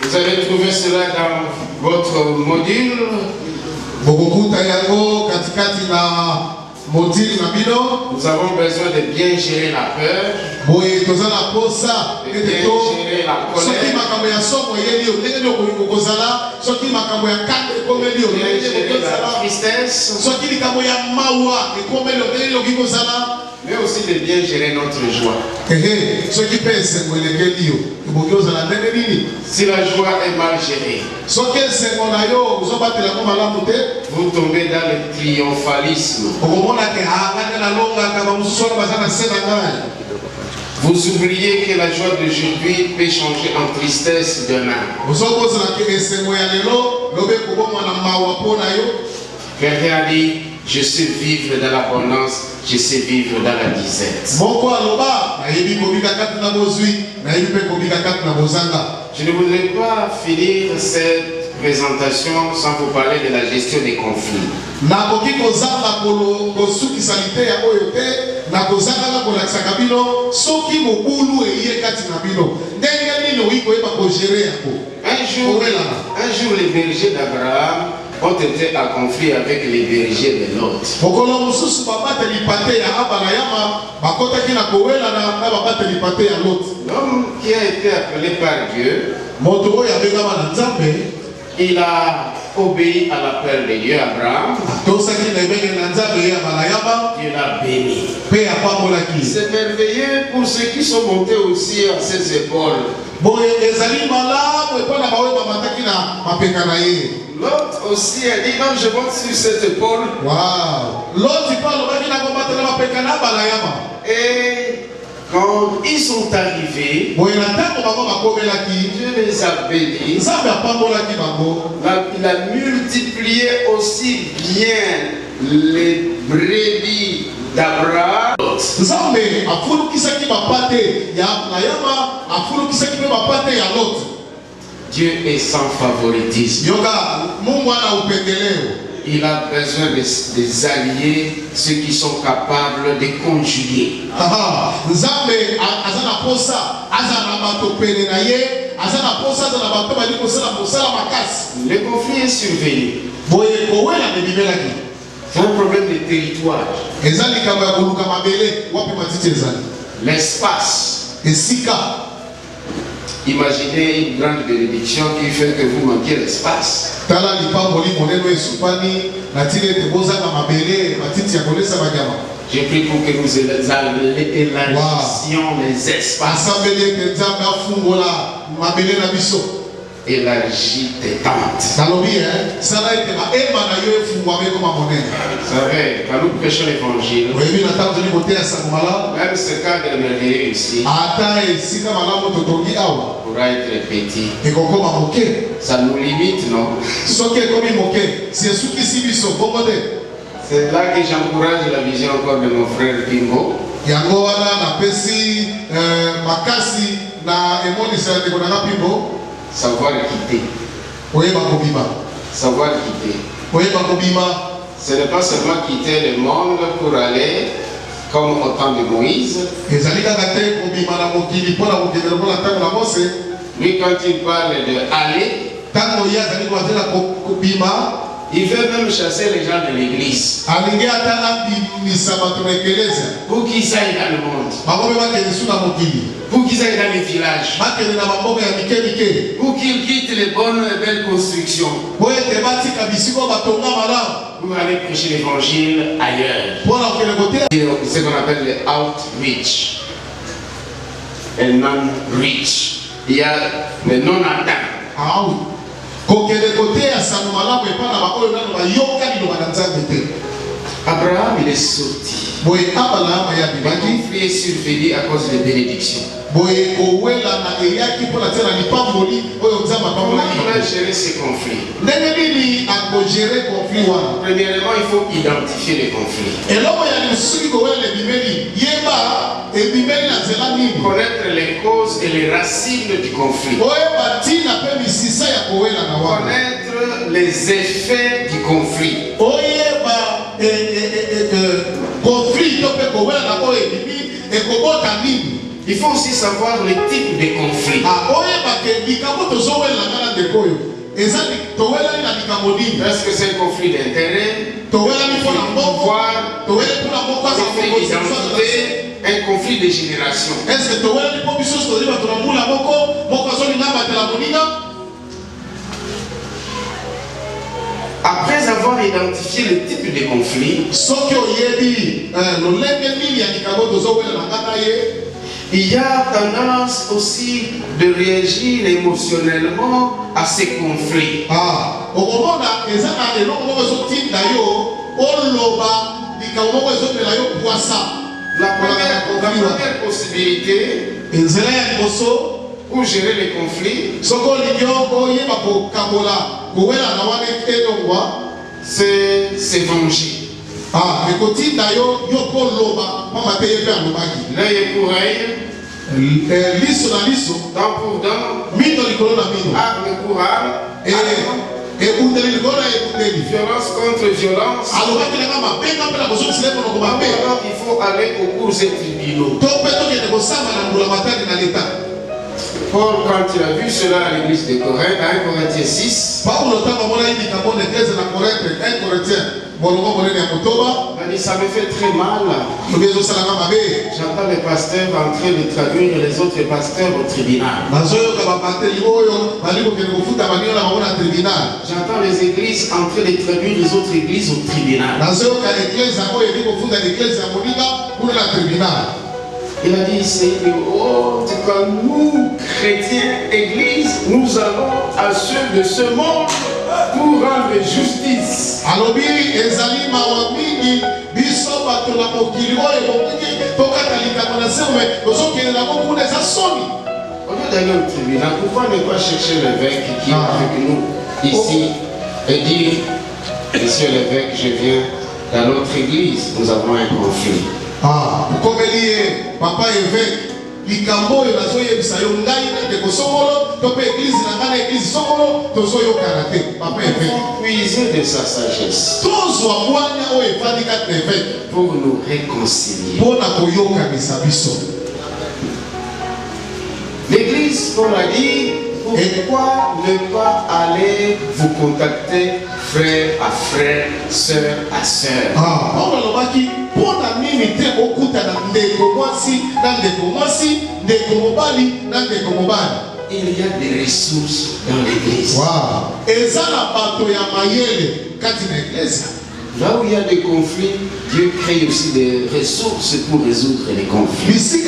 Vous avez trouvé cela dans votre module. Nous avons besoin de bien gérer la peur, de bien gérer la colère, la tristesse, mais aussi de bien gérer notre joie. Si la joie est mal gérée, vous tombez dans le triomphalisme. Vous oubliez que la joie d'aujourd'hui peut changer en tristesse demain. Quelqu'un a dit, je sais vivre dans l'abondance, je sais vivre dans la disette. Je ne voudrais pas finir cette présentation sans vous parler de la gestion des conflits. Un jour, les bergers d'Abraham ont été en conflit avec les bergers de Lot. L'homme qui a été appelé par Dieu, il a obéi à l'appel de Dieu, Abraham. Dieu l'a béni. C'est merveilleux pour ceux qui sont montés aussi à ses épaules. L'autre aussi a dit, non, je monte sur cette épaule. Et quand ils sont arrivés, Dieu les a bénis. Il a multiplié aussi bien les brebis d'Abraham. Dieu est sans favoritisme. Il a besoin des alliés, ceux qui sont capables de conjuguer. Le conflit est survenu. C'est un problème de territoire. L'espace. Imaginez une grande bénédiction qui fait que vous manquez l'espace. J'ai pris pour que nous élargissions les espaces. Élargis tes tentes. Vous savez, quand nous prêchons l'évangile, même ce cadre merveilleux ici pourra être petit. Ça nous limite, non? C'est là que j'encourage la vision encore de mon frère Pingo. Savoir quitter. Savoir quitter. Ce n'est pas seulement quitter le monde pour aller comme au temps de Moïse. Lui, quand il parle de aller, il veut même chasser les gens de l'église pour qu'ils aillent dans le monde, pour qu'ils aillent dans les villages, pour qu'ils quittent les bonnes et belles constructions pour aller prêcher l'évangile ailleurs. C'est ce qu'on appelle le outreach et non-reach. Il y a le non-atteint. Abraham, il est sorti. Le conflit est survenu à cause des bénédictions. Comment il a géré ces conflits? Premièrement, il faut identifier les conflits. Connaître les causes et les racines du conflit. Connaître les effets du conflit. Il faut aussi savoir les types de conflits. Est-ce que c'est un conflit d'intérêt, un conflit de génération? Après avoir identifié le type de conflit, il y a tendance aussi de réagir émotionnellement à ces conflits. La première possibilité pour gérer les conflits, c'est s'évanger. L'œil pour œil, dent pour dent, arme pour arme, violence contre violence. Alors il faut aller au cours des tribunaux. Paul, quand il a vu cela à l'église de Corinthe, 1 Corinthiens 6, il dit, ça me fait très mal. J'entends les pasteurs en train de traduire les autres pasteurs au tribunal. J'entends les églises en train de traduire les autres églises au tribunal. Il a dit ici, oh, quand nous, chrétiens, églises, nous allons à ceux de ce monde pour rendre justice. Au lieu d'aller au tribunal, pourquoi ne pas chercher l'évêque qui est avec nous ici et dire, monsieur l'évêque, je viens dans notre église, nous avons un conflit. Papa évêque, puiser de sa sagesse pour nous réconcilier. L'église, on a dit, pourquoi ne pas aller vous contacter frère à frère, sœur à sœur? Il y a des ressources dans l'église. Là où il y a des conflits, Dieu crée aussi des ressources pour résoudre les conflits. Ces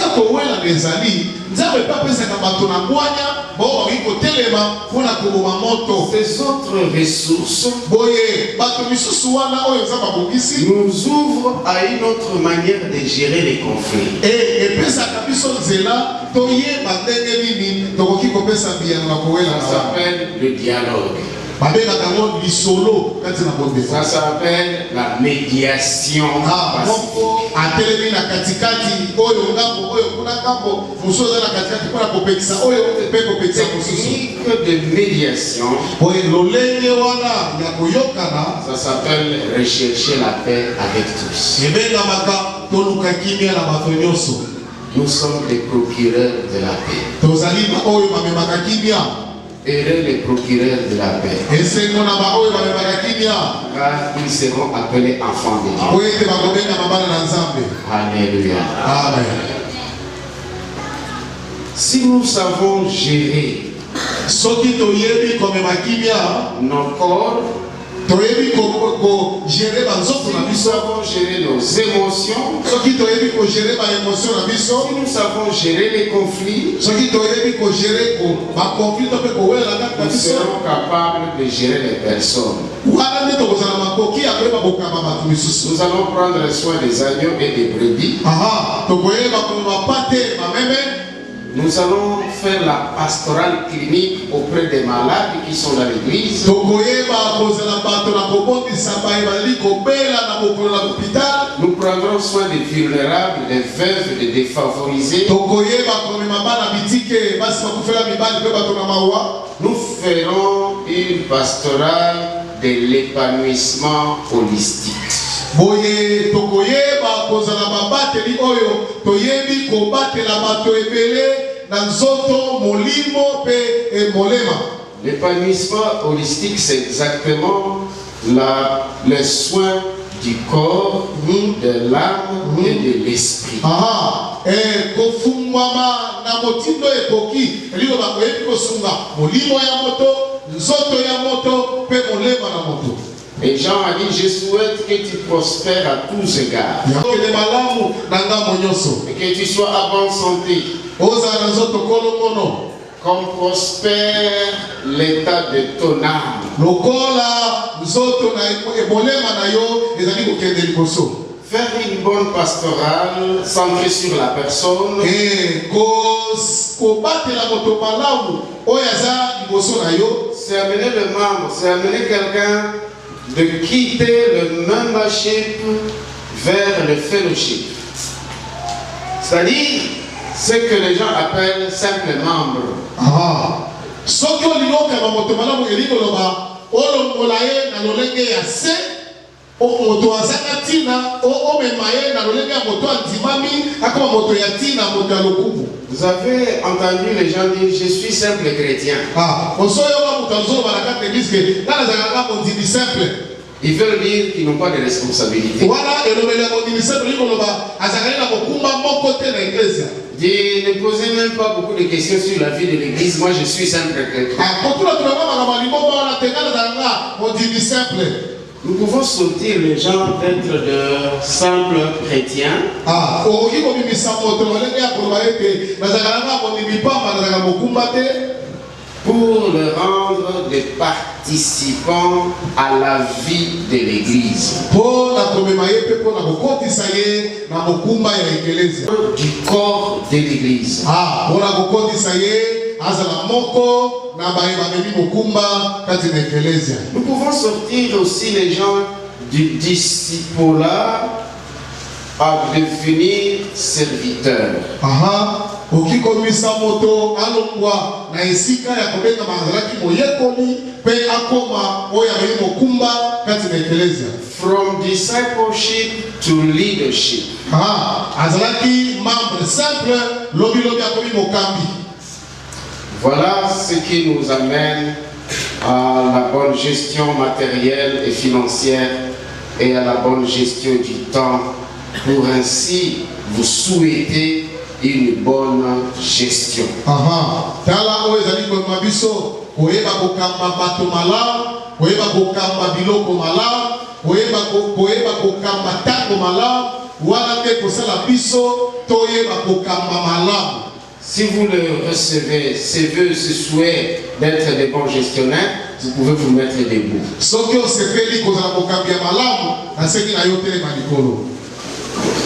autres ressources nous ouvrent à une autre manière de gérer les conflits. Ça s'appelle le dialogue. Ça s'appelle la médiation. Technique de médiation. Ça s'appelle rechercher la paix avec tous. Nous sommes les procureurs de la paix. Et les procureurs de la paix. Car ils seront appelés enfants de Dieu. Alléluia. Amen. Si nous savons gérer nos corps, si nous savons gérer nos émotions, si nous savons gérer les conflits, nous serons capables de gérer les personnes. Nous allons prendre soin des agneaux et des brebis. Nous allons faire la pastorale clinique auprès des malades qui sont dans l'église. Nous prendrons soin des vulnérables, des veuves et des défavorisés. Nous ferons une pastorale de l'épanouissement holistique. Nous oyo toyebi kobatela bato ebele na nzoto molimo pe molema. L'épanouissement holistique, c'est exactement les soins du corps, de l'âme et de l'esprit. Kofungwama na motindo ekoki elilo bakoyebi kosunga molimo ya moto, nzoto ya moto pe molema na moto. Et Jean a dit, je souhaite que tu prospères à tous égards. Et que tu sois à bonne santé. Comme prospère l'état de ton âme. Faire une bonne pastorale centrée sur la personne. C'est amener le membre, c'est amener quelqu'un de quitter le membership vers le fellowship. C'est-à-dire ce que les gens appellent simple membre. Vous avez entendu les gens dire je suis simple chrétien. Ils veulent dire qu'ils n'ont pas de responsabilité. Ne posez même pas beaucoup de questions sur la vie de l'église. Moi je suis simple chrétien. Nous pouvons sortir les gens d'être de simples chrétiens pour le rendre des participants à la vie de l'église. Du corps de l'église. Nous pouvons sortir aussi les gens du discipulat à devenir serviteurs. From discipleship to leadership. Voilà ce qui nous amène à la bonne gestion matérielle et financière et à la bonne gestion du temps pour ainsi vous souhaiter une bonne gestion. Si vous le recevez, ces vœux, ce souhait d'être des bons gestionnaires, vous pouvez vous mettre debout.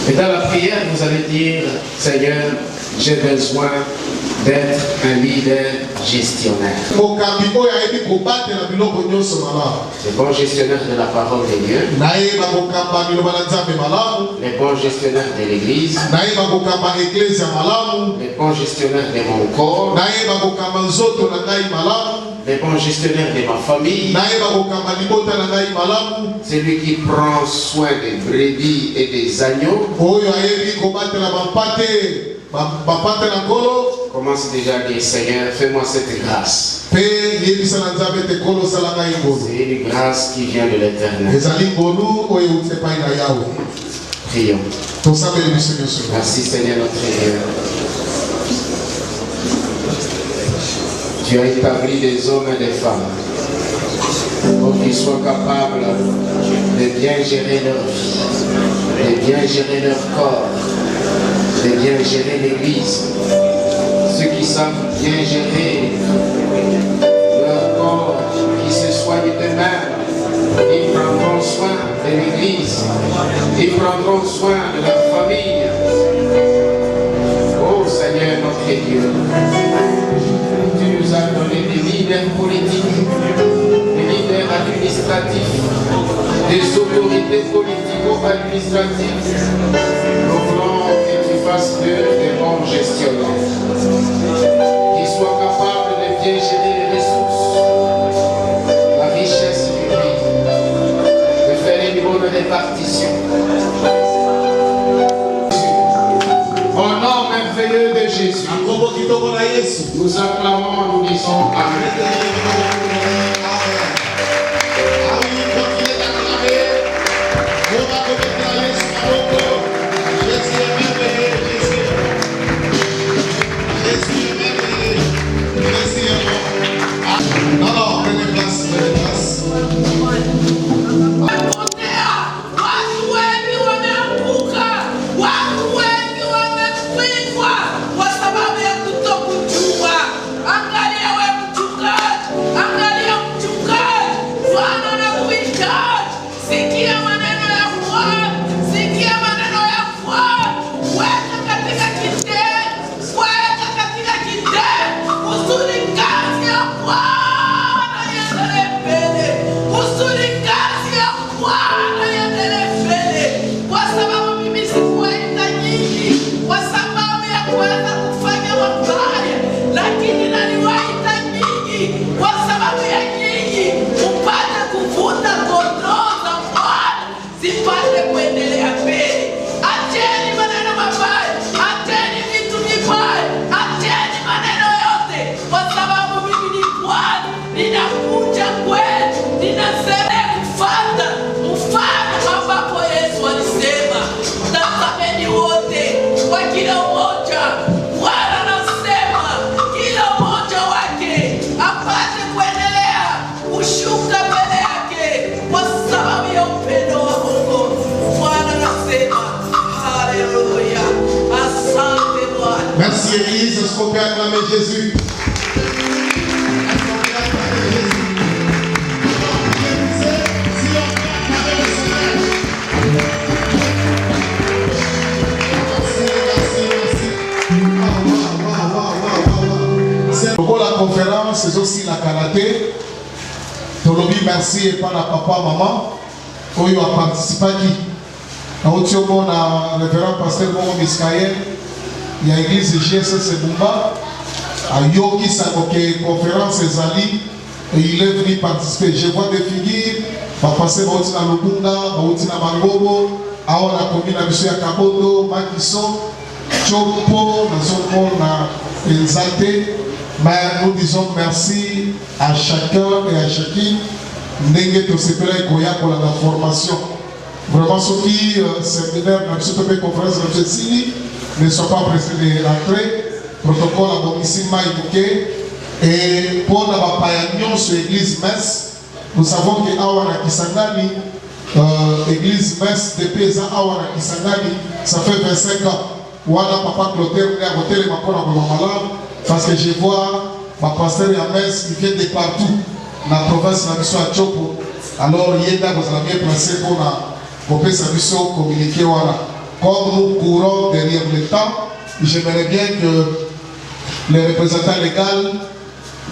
Et dans la prière, vous allez dire, Seigneur, j'ai besoin d'être un leader gestionnaire. Les bons gestionnaires de la parole de Dieu. Les bons gestionnaires de l'église. Les bons gestionnaires de mon corps. Les bons gestionnaires de ma famille. Celui qui prend soin des brebis et des agneaux. Commence déjà à dire, Seigneur, fais-moi cette grâce. C'est une grâce qui vient de l'Éternel. Prions. Merci Seigneur notre Dieu. Tu as établi des hommes et des femmes pour qu'ils soient capables de bien gérer leur vie, de bien gérer leur corps, de bien gérer l'église. Ceux qui savent bien gérer leur corps, qui se soignent eux-mêmes, ils prendront soin de l'église, ils prendront soin de leur famille. Oh Seigneur notre Dieu, tu nous as donné des leaders politiques, des leaders administratifs, des autorités politico-administratives. Nous voulons que tu fasses d'eux des bons gestionnaires, qui soient capables de bien gérer les ressources, la richesse du pays, de faire une bonne répartition. Jésus, nous acclamons, nous disons Amen. Merci Église, est-ce qu'on peut acclamer Jésus? Pour la conférence, c'est aussi la karaté. Tolobi merci et pas la papa, maman. Où il a participé qui? Quand on a le révérend pasteur Momo Miskaël. Il y a l'église de GSS Bumba, à Yoki Sakoke, conférence Ezali, et il est venu participer. Je vois des figures, va passer Bautina Lubunga, Bautina Mangobo, Aon la commune à M. Akabodo, Makiso, Chopo, Nazomona, Exalté. Mais nous disons merci à chacun et à chacune. N'engé to sepele koya pour la formation. Vraiment, ceux qui séminaire, même si tu peux conférence de Cécilie, ne sont pas pressés de rentrer. Protocole à Bomisima et pour la païanion sur l'église Metz, nous savons que Awana Kisangani, l'église Metz, depuis Awana Kisangani, ça fait 25 ans. Wana Papa Clotaire est à côté de ma pour la parce que je vois ma pasteur à Metz, il vient de partout, dans la province de la mission à Chopo. Alors, il y a vous avez placé pour sa mission communiquer. Comme nous courons derrière le temps, j'aimerais bien que les représentants légaux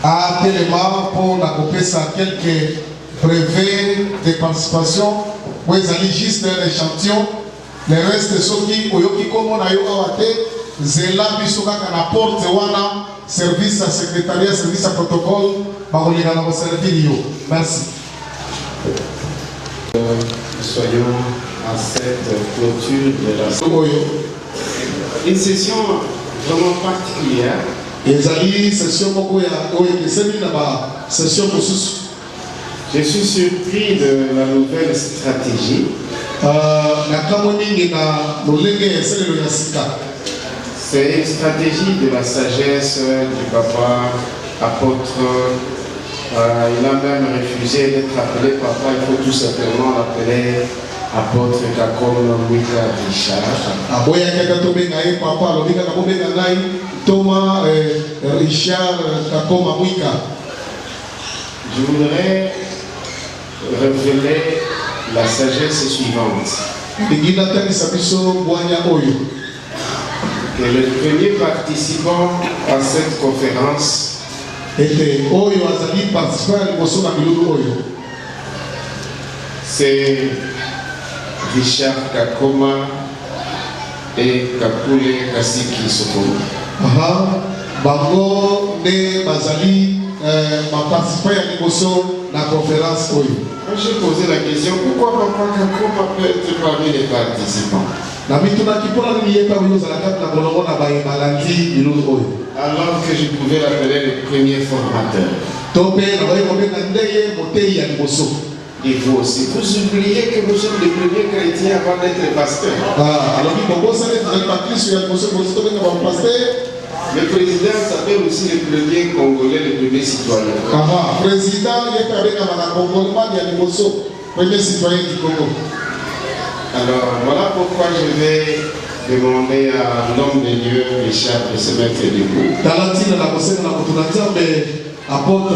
aient l'élément pour accompagner ça quelques brevets de participation. Où ils allaient juste un échantillon. Les restes de ceux qui ont eu comme on a eu à Zéla Bisoka à la porte Wana, service à secrétariat, service à protocole, Baroligana va servir. Merci. Soyons à cette clôture de la une session vraiment particulière. Je suis surpris de la nouvelle stratégie. C'est une stratégie de la sagesse du papa apôtre. Il a même refusé d'être appelé papa, il faut tout simplement l'appeler apôtre Kakoma Mwika Richard. Je voudrais révéler la sagesse suivante. Que le premier participant à cette conférence c'est Richard Kakoma et Kakule Kasiki Sokomo. Bango de Bazali participé à la conférence. J'ai posé la question, pourquoi Papa Kakoma peut être parmi les participants? Alors que je pouvais l'appeler le premier formateur. Et vous aussi, vous oubliez que nous sommes les premiers chrétiens avant d'être pasteurs. Le président s'appelle aussi le premier Congolais, le premier citoyen. Alors voilà pourquoi je vais demander à l'homme de Dieu, Richard, de se mettre debout. Apôtre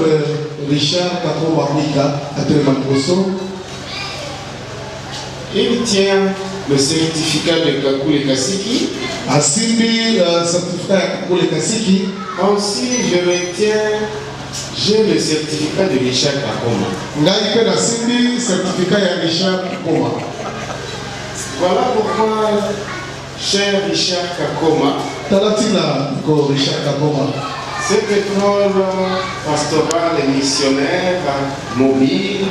Richard il tient le certificat de Kakule Kasiki. Aussi, je retiens, j'ai le certificat de Richard Kakoma. Voilà pourquoi, cher Richard Kakoma, cette école pastorale et missionnaire mobile,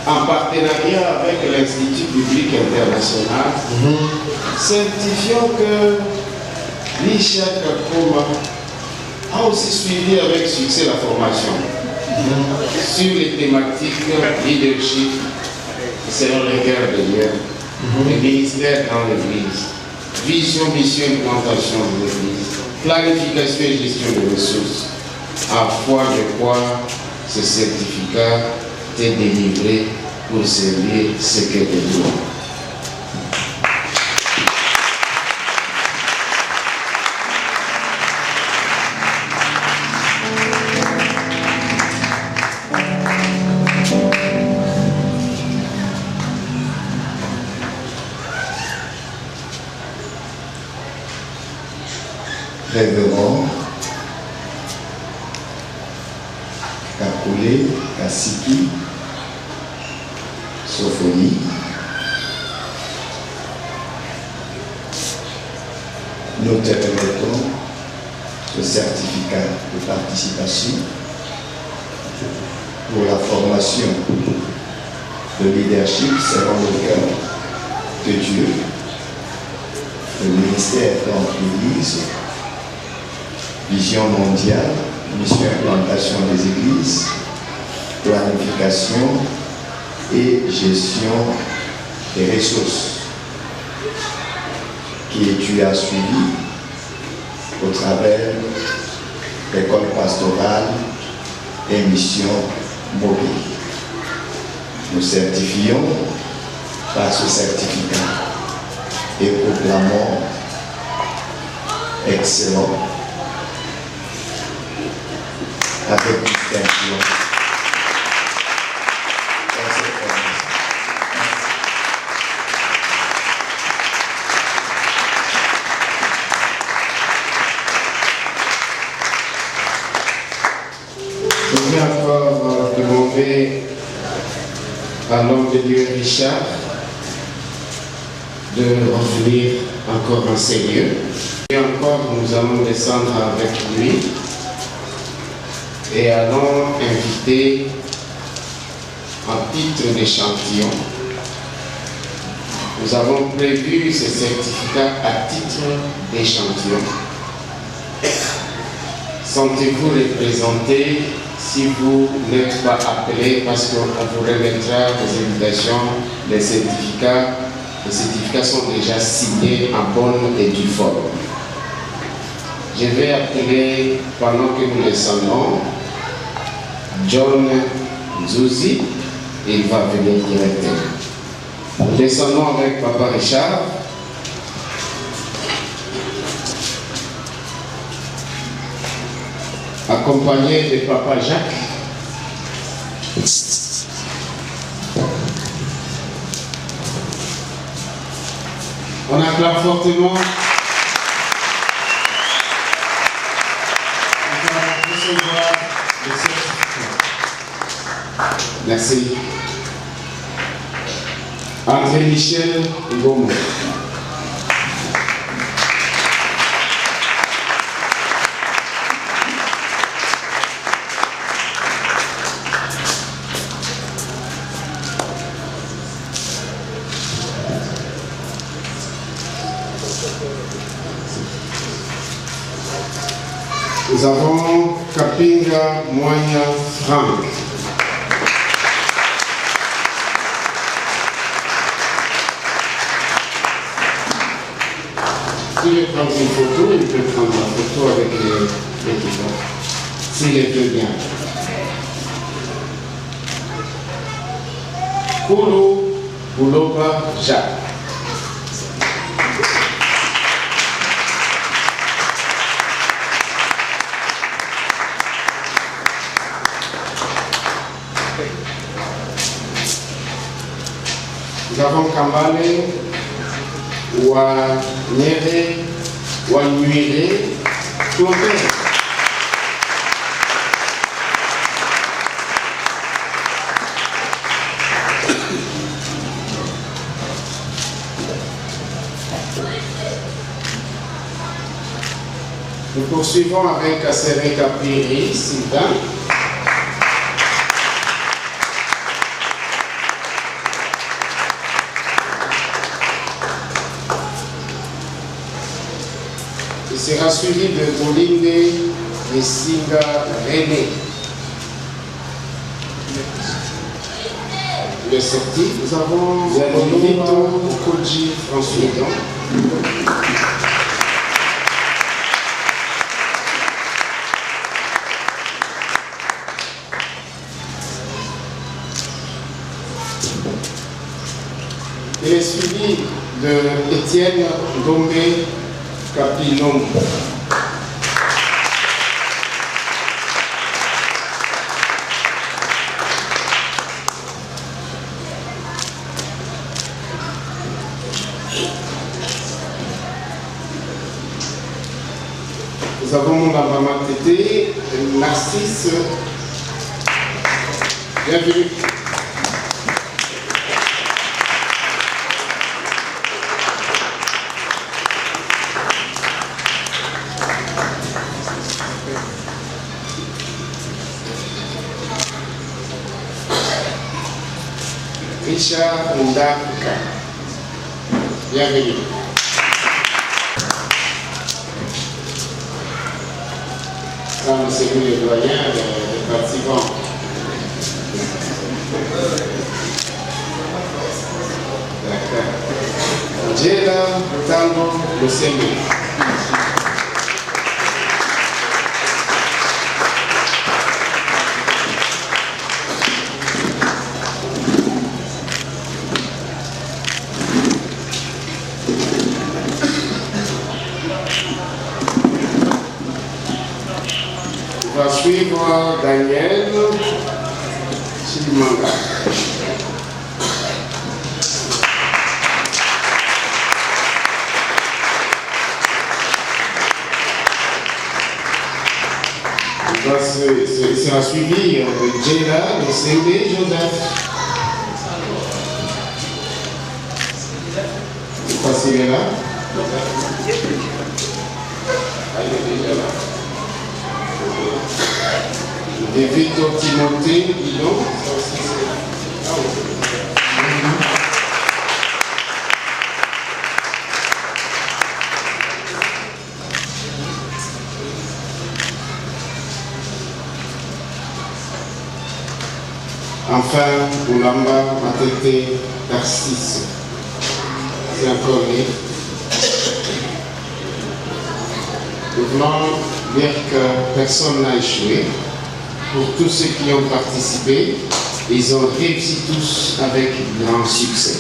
en partenariat avec l'Institut public international, certifiant que Richard Kakoma a aussi suivi avec succès la formation sur les thématiques leadership, selon les cœurs de Dieu, le ministère dans l'Église, vision, mission, implantation de l'Église, planification et gestion des ressources. À foi de quoi ce certificat t'est délivré pour servir ce que de toi. Révérend Kakule Kasiki Sophonie, nous te remettons ce certificat de participation pour la formation de leadership selon le cœur de Dieu, le ministère dans l'Église, vision mondiale, mission implantation des églises, planification et gestion des ressources que tu as suivi au travers l'école pastorale et mission mobile. Nous certifions par ce certificat et proclamons excellent avec distinction. Je vais encore demander à l'homme de Dieu Richard de revenir encore en sérieux. Et encore, nous allons descendre avec lui et allons inviter un titre d'échantillon. Nous avons prévu ce certificat à titre d'échantillon. Sentez-vous représenté si vous n'êtes pas appelé, parce qu'on vous remettra des invitations, les certificats. Les certificats sont déjà signés en bonne et due forme. Je vais appeler, pendant que nous descendons, John Nzuzi, et il va venir directement. Nous descendons avec Papa Richard. Accompagné de Papa Jacques. On acclame fortement. On va recevoir le certificat. Merci. André Michel Gomo. Nous avons Kapinga Moya Franck. S'il veut prendre une photo, il peut prendre la photo avec l'équipe. S'il est veut bien. Koulou Bouloba Jacques. Nous avons Kambale, Wanyere, Wanyuire, Claudel. Nous poursuivons avec Asereka Piri, Sylvain. Il sera suivi de Bolinde et Singa René. Il est sorti. Nous avons Vito Koji François. Il est suivi de Étienne Dombé Capilon. Nous avons Mongamba Tété, Narcisse. Bienvenue. Richard Ndaka. Bienvenue. Là, c'est vous les doyens des participants. D'accord. Angela Tango Losembe. On va suivre Daniel Chimanga. Il sera suivi de Jela, de Sébé, Joseph. Je crois qu'il est là. Ah, il est déjà là. De Vito Timothée, Guillaume. Enfin, Boulamba, Matete, Tarsis. C'est encore lui. Nous voulons dire que personne n'a échoué. Pour tous ceux qui ont participé, ils ont réussi tous avec grand succès.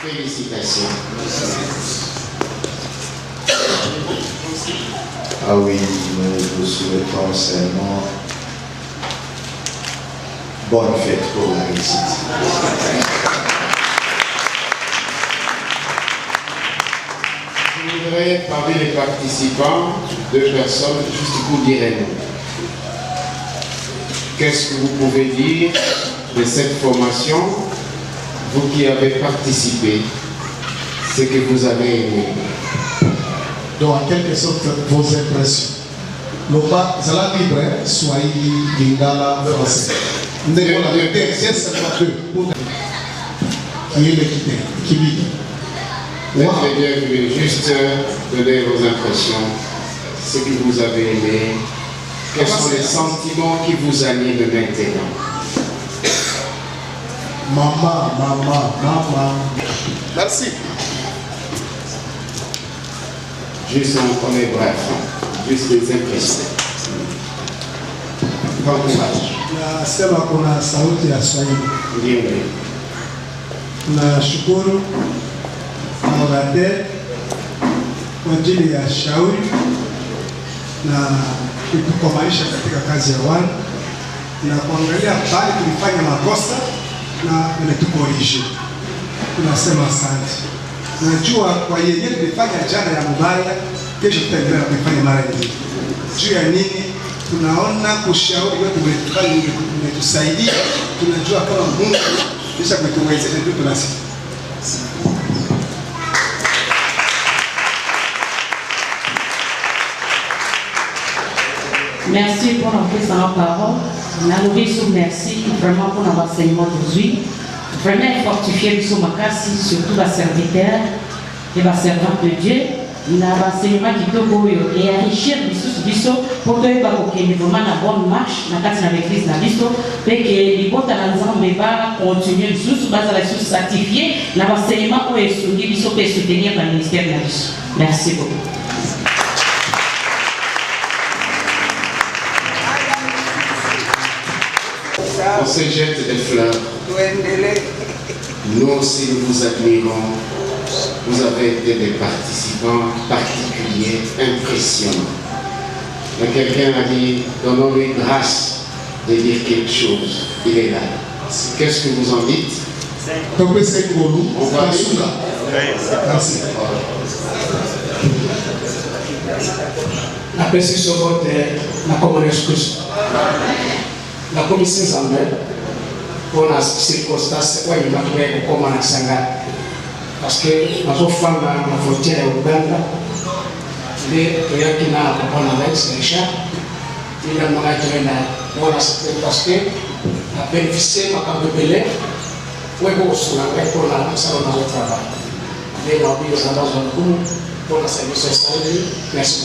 Félicitations. Ah oui, nous vous souhaitons seulement bonne fête pour la réussite. Je voudrais, parmi les participants, 2 personnes, juste vous dire un nom. Qu'est-ce que vous pouvez dire de cette formation, vous qui avez participé, ce que vous avez aimé? Donc, en quelque sorte, vos impressions. Loba, Zala Libre, Swahili, Lingala, Français. Bienvenue, juste donner vos impressions, ce que vous avez aimé, quels sont les sentiments qui vous animent maintenant. Maman. Merci. Juste un premier bref, juste des impressions. Bon courage. Nasema kuna sauti ya Swahili. Ndio. Nashukuru Morate kwa ajili ya shauri na kutukomaisha katika kazi ya wana na kuangalia pale tulifanya makosa na imetukorisha. Tunasema asante. Najua kwa yeye tulifanya jana ya mbaya, kesho tutaendelea kufanya mara nyingine. Juu ya nini? Tunaona kushauri wetu umetusaidia, tunajua kama Mungu kisha kutuwezesha ndio tunasikia. Merci pour la prise en parole. Merci vraiment pour l'enseignement d'aujourd'hui. Vraiment fortifier sur ma casse, surtout les serviteurs et les servantes de Dieu. L'enseignement qui doit et enrichir les pour que les vraiment la bonne marche dans l'église et que les bonnes ensemble va continuer sous base de la certifier l'enseignement pour soutenir le ministère de la vie. Merci beaucoup. On se jette des fleurs. Nous aussi nous vous admirons. Vous avez été des participants particuliers, impressionnants. Mais quelqu'un a dit, donnons-lui grâce de dire quelque chose. Il est là. Qu'est-ce que vous en dites? On va dire. Merci. La précision de la communauté. La commission s'en pour la circonstance où il va trouver comment on a sanga. Parce que les enfants de la frontière Ouganda, les gens qui n'ont pas de chats, ils n'ont pas de parce que la bénéficiaire m'a appelé pour la salon de travail. Les gens qui ont besoin pour la service social. Merci.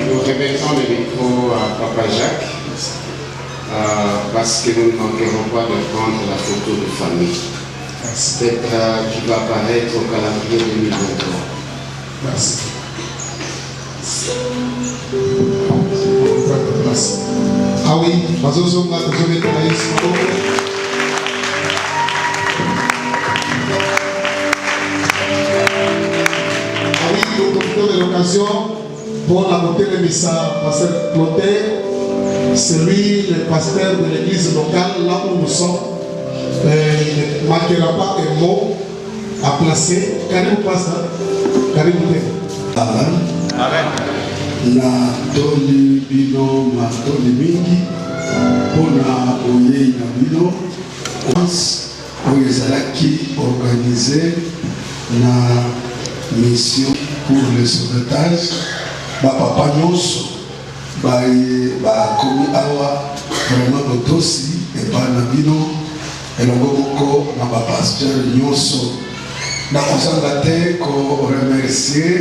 Nous remettons le micro à Papa Jacques parce que nous ne manquerons pas de prendre la photo de famille. Peut-être qui va apparaître au calendrier 2023. Merci. Ah oui, nous profitons de l'occasion pour apporter le message pasteur Clotaire. C'est lui le pasteur de l'église locale, là où nous sommes. Il ne manquera pas un mot à placer. Karibu pasteur, karibu tena. Amen. Na toli bino matoli mingi pona oyei na bino oyo ezalaki organisé na mission pour le sauvetage bapapa nyonso bakomi awa vraiment botosi epai na bino elongo moko na bapasteur nyonso nakozanga te koremercier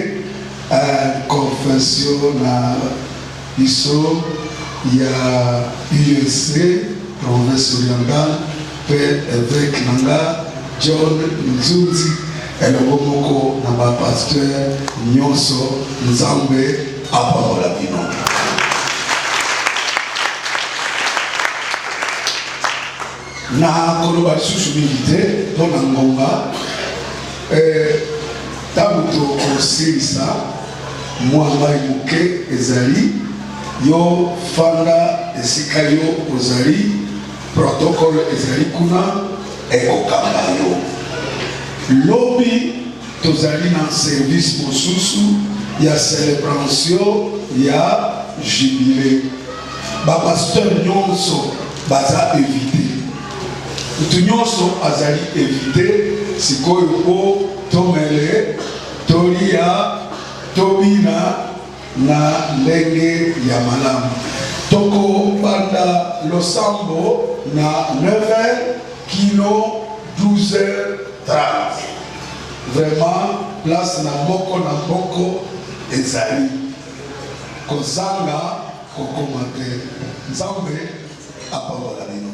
confession na biso ya USC province orientale pe évêque nanga John Nzunzi elongo moko na bapasteur nyonso nzambe apamola bino. Na koloba lisusu mingi te mpona ngonga ntango tokosilisa mwa mai moke ezali yo fanda esika yo ozali protocole ezali kuna ekokamba yo lobi tozali na service mosusu ya célébration ya jubilé bapasteur nyonso baza évité mutu nyonso azali évité sikoyo po tomele tolia tobina na ndenge ya malamu. Toko banda losambo na 9h kino 12h30. Vraiment place na mboko ezali kozanga kokomate nzambe apabola nino.